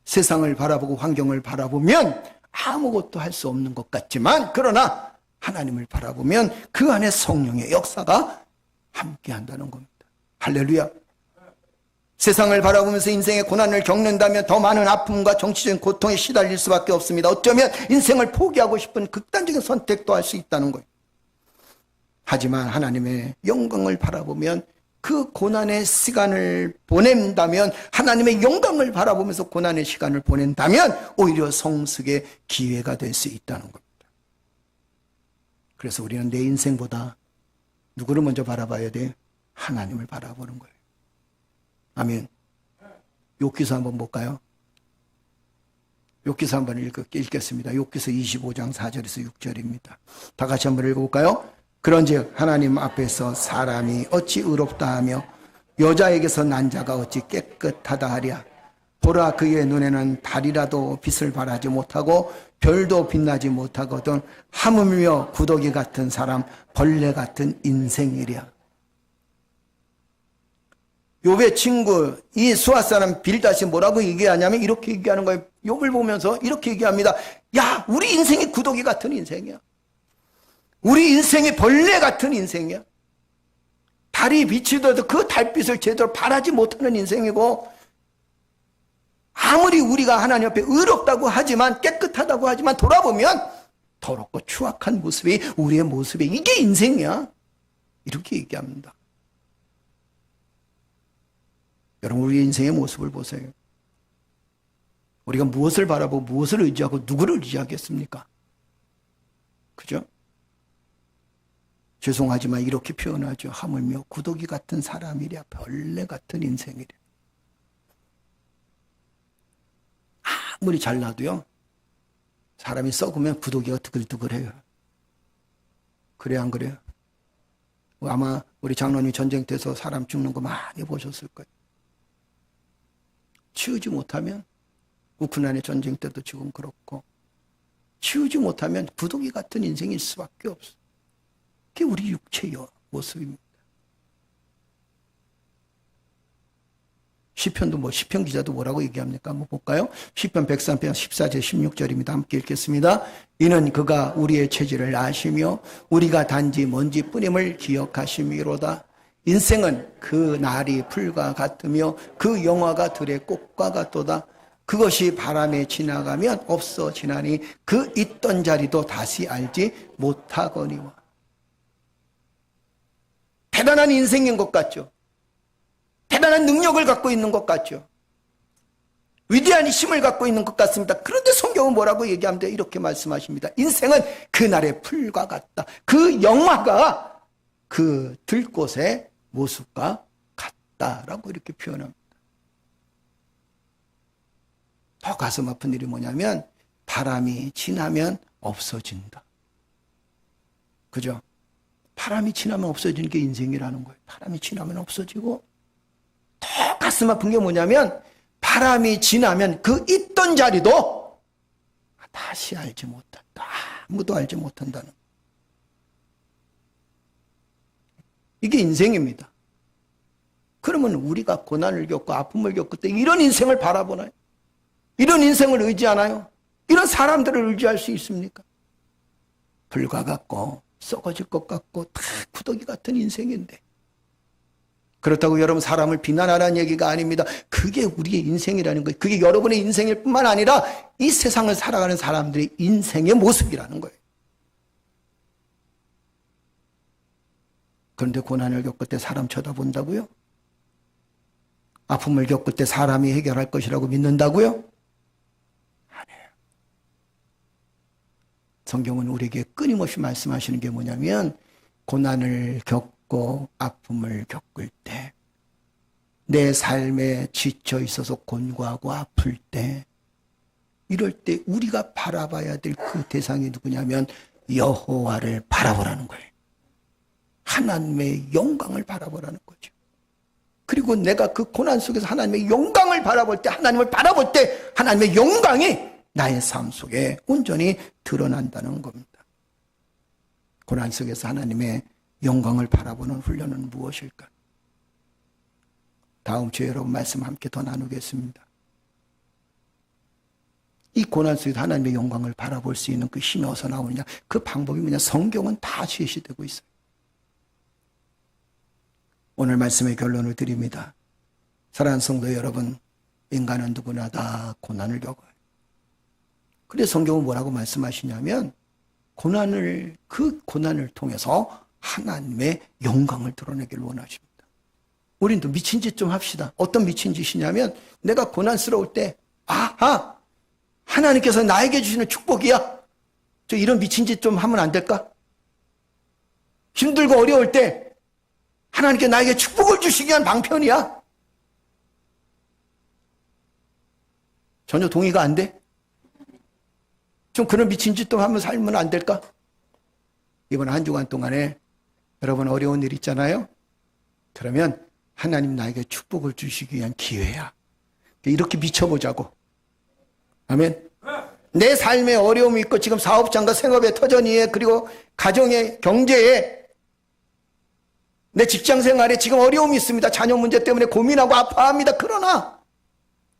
세상을 바라보고 환경을 바라보면 아무것도 할 수 없는 것 같지만 그러나 하나님을 바라보면 그 안에 성령의 역사가 함께 한다는 겁니다. 할렐루야. 세상을 바라보면서 인생의 고난을 겪는다면 더 많은 아픔과 정치적인 고통에 시달릴 수밖에 없습니다. 어쩌면 인생을 포기하고 싶은 극단적인 선택도 할 수 있다는 거예요. 하지만 하나님의 영광을 바라보면 그 고난의 시간을 보낸다면 하나님의 영광을 바라보면서 고난의 시간을 보낸다면 오히려 성숙의 기회가 될 수 있다는 겁니다. 그래서 우리는 내 인생보다 누구를 먼저 바라봐야 돼? 하나님을 바라보는 거예요. 아멘. 욥기서 한번 볼까요? 욥기서 한번 읽겠습니다. 욥기서 25장 4절에서 6절입니다. 다 같이 한번 읽어볼까요? 그런즉 하나님 앞에서 사람이 어찌 의롭다 하며 여자에게서 난 자가 어찌 깨끗하다 하랴. 보라 그의 눈에는 달이라도 빛을 발하지 못하고 별도 빛나지 못하거든 하물며 구더기 같은 사람 벌레 같은 인생이랴. 욥의 친구 이 수아 사람 빌닷이 뭐라고 얘기하냐면 이렇게 얘기하는 거예요. 욥을 보면서 이렇게 얘기합니다. 야 우리 인생이 구더기 같은 인생이야. 우리 인생이 벌레 같은 인생이야. 달이 비치더라도 그 달빛을 제대로 발하지 못하는 인생이고 아무리 우리가 하나님 앞에 의롭다고 하지만, 깨끗하다고 하지만 돌아보면 더럽고 추악한 모습이 우리의 모습이, 이게 인생이야. 이렇게 얘기합니다. 여러분, 우리의 인생의 모습을 보세요. 우리가 무엇을 바라보고 무엇을 의지하고 누구를 의지하겠습니까? 그죠? 죄송하지만 이렇게 표현하죠. 하물며 구더기 같은 사람이랴, 벌레 같은 인생이랴. 아무리 잘나도요, 사람이 썩으면 구더기가 드글드글해요. 그래요, 안 그래요? 아마 우리 장로님 전쟁터에서 사람 죽는 거 많이 보셨을 거예요. 치우지 못하면, 우크라이나 전쟁 때도 지금 그렇고, 치우지 못하면 구더기 같은 인생일 수밖에 없어. 그게 우리 육체의 모습입니다. 시편도 시편 기자도 뭐라고 얘기합니까? 한번 볼까요? 시편 103편 14절 16절입니다. 함께 읽겠습니다. 이는 그가 우리의 체질을 아시며 우리가 단지 먼지뿐임을 기억하심이로다. 인생은 그 날이 풀과 같으며 그 영화가 들의 꽃과 같도다. 그것이 바람에 지나가면 없어지나니 그 있던 자리도 다시 알지 못하거니와. 대단한 인생인 것 같죠? 대단한 능력을 갖고 있는 것 같죠? 위대한 힘을 갖고 있는 것 같습니다. 그런데 성경은 뭐라고 얘기합니다. 이렇게 말씀하십니다. 인생은 그날의 풀과 같다. 그 영화가 그 들꽃의 모습과 같다라고 이렇게 표현합니다. 더 가슴 아픈 일이 뭐냐면 바람이 지나면 없어진다. 그죠? 바람이 지나면 없어지는 게 인생이라는 거예요. 바람이 지나면 없어지고, 더 가슴 아픈 게 뭐냐면 바람이 지나면 그 있던 자리도 다시 알지 못한다. 아무도 알지 못한다는 거예요. 이게 인생입니다. 그러면 우리가 고난을 겪고 아픔을 겪을 때 이런 인생을 바라보나요? 이런 인생을 의지하나요? 이런 사람들을 의지할 수 있습니까? 불과 같고 썩어질 것 같고 다 구더기 같은 인생인데, 그렇다고 여러분 사람을 비난하라는 얘기가 아닙니다. 그게 우리의 인생이라는 거예요. 그게 여러분의 인생일 뿐만 아니라 이 세상을 살아가는 사람들의 인생의 모습이라는 거예요. 그런데 고난을 겪을 때 사람 쳐다본다고요? 아픔을 겪을 때 사람이 해결할 것이라고 믿는다고요? 아니에요. 성경은 우리에게 끊임없이 말씀하시는 게 뭐냐면, 고난을 겪고 아픔을 겪을 때, 내 삶에 지쳐 있어서 곤고하고 아플 때, 이럴 때 우리가 바라봐야 될 그 대상이 누구냐면 여호와를 바라보라는 거예요. 하나님의 영광을 바라보라는 거죠. 그리고 내가 그 고난 속에서 하나님의 영광을 바라볼 때, 하나님을 바라볼 때 하나님의 영광이 나의 삶 속에 온전히 드러난다는 겁니다. 고난 속에서 하나님의 영광을 바라보는 훈련은 무엇일까? 다음 주에 여러분 말씀 함께 더 나누겠습니다. 이 고난 속에서 하나님의 영광을 바라볼 수 있는 그 힘이 어디서 나오느냐? 그 방법이 뭐냐? 성경은 다 제시되고 있어요. 오늘 말씀의 결론을 드립니다. 사랑하는 성도 여러분, 인간은 누구나 다 고난을 겪어요. 그래서 성경은 뭐라고 말씀하시냐면, 그 고난을 통해서 하나님의 영광을 드러내기를 원하십니다. 우린 또 미친 짓 좀 합시다. 어떤 미친 짓이냐면, 내가 고난스러울 때, 아하! 하나님께서 나에게 주시는 축복이야. 저 이런 미친 짓 좀 하면 안 될까? 힘들고 어려울 때, 하나님께 나에게 축복을 주시기 위한 방편이야. 전혀 동의가 안 돼? 좀 그런 미친 짓도 하면 살면 안 될까? 이번 한 주간 동안에 여러분 어려운 일 있잖아요? 그러면 하나님 나에게 축복을 주시기 위한 기회야. 이렇게 미쳐보자고. 아멘. 내 삶에 어려움이 있고 지금 사업장과 생업의 터전이에, 그리고 가정의 경제에, 내 직장 생활에 지금 어려움이 있습니다. 자녀 문제 때문에 고민하고 아파합니다. 그러나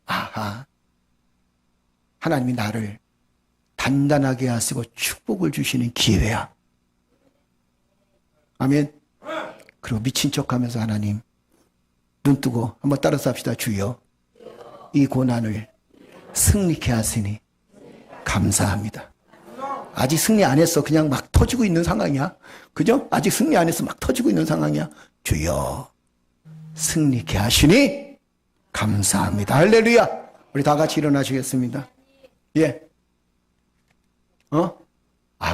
아하, 하나님이 나를 단단하게 하시고 축복을 주시는 기회야. 아멘. 그리고 미친 척하면서 하나님 눈 뜨고 한번 따라서 합시다. 주여, 이 고난을 승리케 하시니 감사합니다. 아직 승리 안 했어. 그냥 막 터지고 있는 상황이야. 그죠? 아직 승리 안 했어. 막 터지고 있는 상황이야. 주여 승리케 하시니 감사합니다. 할렐루야. 우리 다 같이 일어나시겠습니다. 예.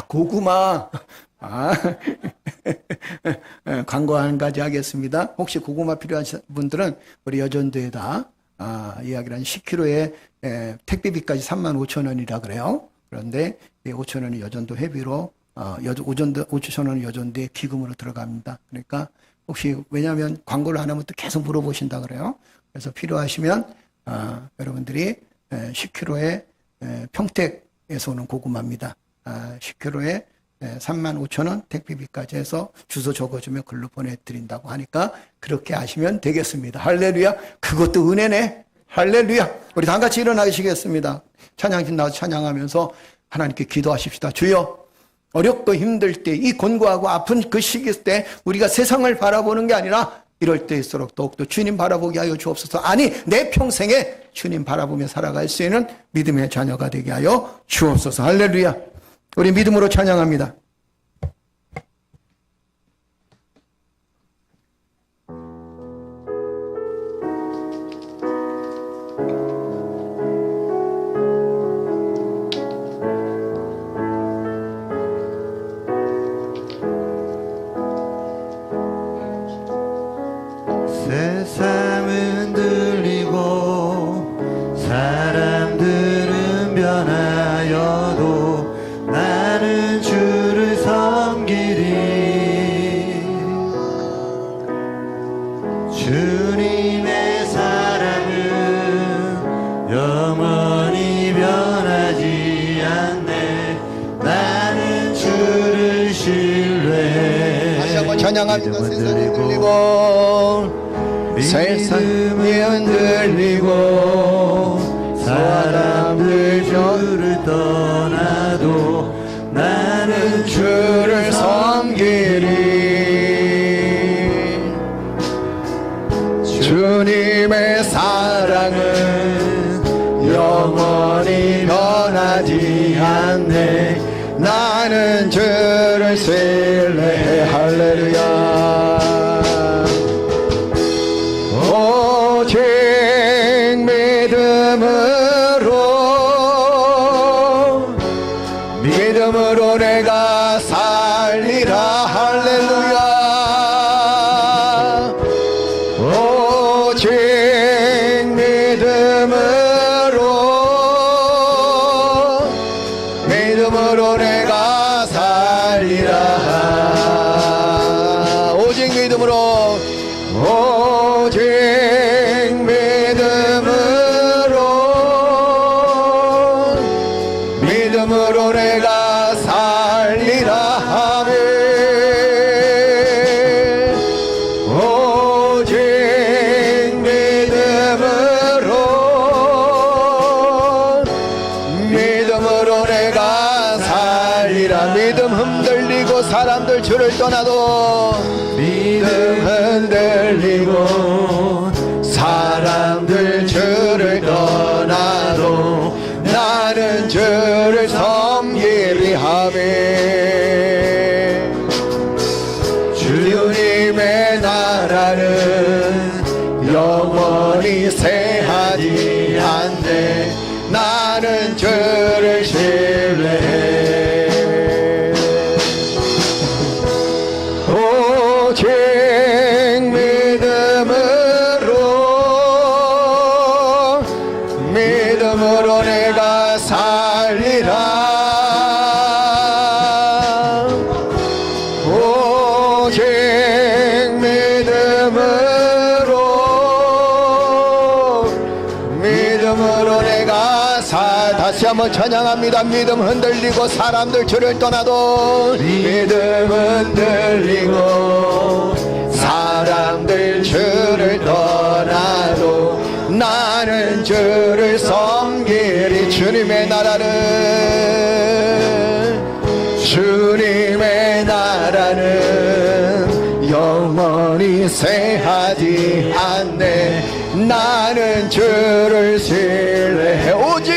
고구마. 광고 한 가지 하겠습니다. 혹시 고구마 필요하신 분들은 우리 여전도에다 이야기를 한 10kg에 택배비까지 35,000원이라 그래요. 그런데 5,000원이 여전도 회비로 5,000원은 여전도에 기금으로 들어갑니다. 그러니까 혹시 왜냐하면 광고를 안 하면 또 계속 물어보신다 그래요. 그래서 필요하시면 여러분들이 10kg에 평택에서 오는 고구마입니다. 10kg에 35,000원 택배비까지 해서 주소 적어주면 글로 보내드린다고 하니까 그렇게 하시면 되겠습니다. 할렐루야. 그것도 은혜네. 할렐루야. 우리 다 같이 일어나시겠습니다. 찬양팀 나와서 찬양하면서 하나님께 기도하십시다. 주여, 어렵고 힘들 때, 이 곤고하고 아픈 그 시기 때 우리가 세상을 바라보는 게 아니라 이럴 때일수록 더욱더 주님 바라보게 하여 주옵소서. 아니, 내 평생에 주님 바라보며 살아갈 수 있는 믿음의 자녀가 되게 하여 주옵소서. 할렐루야. 우리 믿음으로 찬양합니다. 세상은 들리고 사람들은 변하여도 나는 주를 섬기리. 주님의 사랑은 영원히 변하지 않네. 나는 주를 신뢰해. 다시 한번 찬양합니다. 세상이 들리고 세상이 흔들리고 사람들 주를 떠나도 나는 주를 섬기리. 주님의 사랑은 영원히 변하지 않네. 나는 주를 신뢰해. 할렐루야. 오직 믿음으로 내가 살리라. 할렐루야. 오직 믿음으로 내가 살리라. 오직 믿음으로 내가 살리라 하네. 오직 믿음으로 내가 살리라. 믿음 흔들리고 사람들 주를 떠나도 믿음 흔들리고 사람들 주를 떠나도 나는 주를 섬기리 하네. 주님의 나라는 영원히 쇠하지 않네. 나는 주를 신뢰해. 오직 믿음으로 내가 살리라. 오직 믿음으로 내가 다시 한번 찬양합니다. 믿음 흔들리고 사람들 주를 떠나도 믿음 흔들리고 사람들 주를 떠나도 나는 주를 섬기리. 주님의 나라는 영원히 쇠하지 않네. 나는 주를 신뢰해. 오직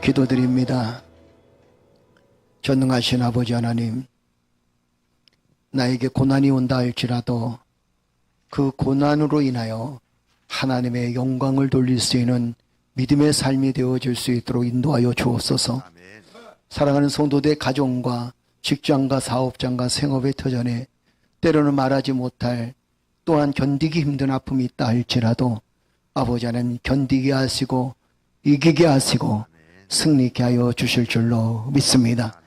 기도드립니다. 전능하신 아버지 하나님, 나에게 고난이 온다 할지라도 그 고난으로 인하여 하나님의 영광을 돌릴 수 있는 믿음의 삶이 되어질 수 있도록 인도하여 주옵소서. 사랑하는 성도들의 가정과 직장과 사업장과 생업의 터전에 때로는 말하지 못할 또한 견디기 힘든 아픔이 있다 할지라도 아버지 하나님 견디게 하시고 이기게 하시고 승리케 하여 주실 줄로 믿습니다.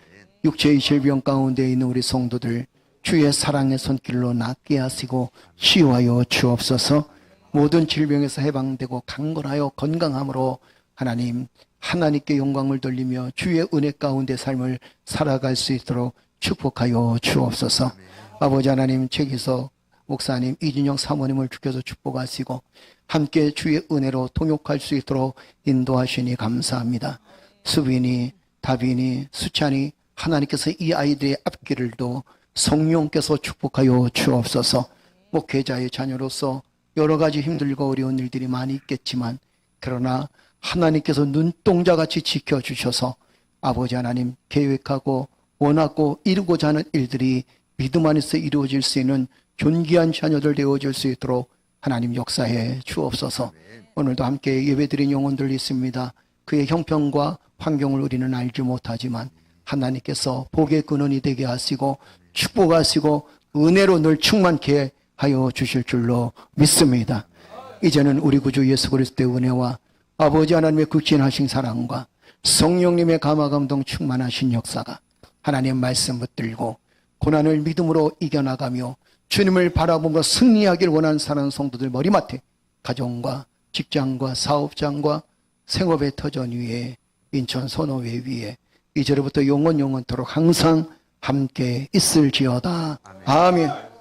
육체의 질병 가운데 있는 우리 성도들 주의 사랑의 손길로 낫게 하시고 치유하여 주옵소서. 모든 질병에서 해방되고 강건하여 건강함으로 하나님 하나님께 영광을 돌리며 주의 은혜 가운데 삶을 살아갈 수 있도록 축복하여 주옵소서. 아버지 하나님 최기석 목사님 이준영 사모님을 주께서 축복하시고 함께 주의 은혜로 통역할 수 있도록 인도하시니 감사합니다. 수빈이 다빈이 수찬이 하나님께서 이 아이들의 앞길을도 성령께서 축복하여 주옵소서. 목회자의 자녀로서 여러 가지 힘들고 어려운 일들이 많이 있겠지만 그러나 하나님께서 눈동자같이 지켜주셔서 아버지 하나님 계획하고 원하고 이루고자 하는 일들이 믿음 안에서 이루어질 수 있는 존귀한 자녀들 되어질 수 있도록 하나님 역사해 주옵소서. 오늘도 함께 예배드린 영혼들 있습니다. 그의 형편과 환경을 우리는 알지 못하지만 하나님께서 복의 근원이 되게 하시고 축복하시고 은혜로 늘 충만케 하여 주실 줄로 믿습니다. 이제는 우리 구주 예수 그리스도의 은혜와 아버지 하나님의 극진하신 사랑과 성령님의 감화감동 충만하신 역사가 하나님의 말씀 붙들고 고난을 믿음으로 이겨나가며 주님을 바라보며 승리하길 원하는 사랑하는 성도들 머리맡에 가정과 직장과 사업장과 생업의 터전 위에 인천 선호회 위에 이제로부터 영원토록 항상 함께 있을지어다. 아멘.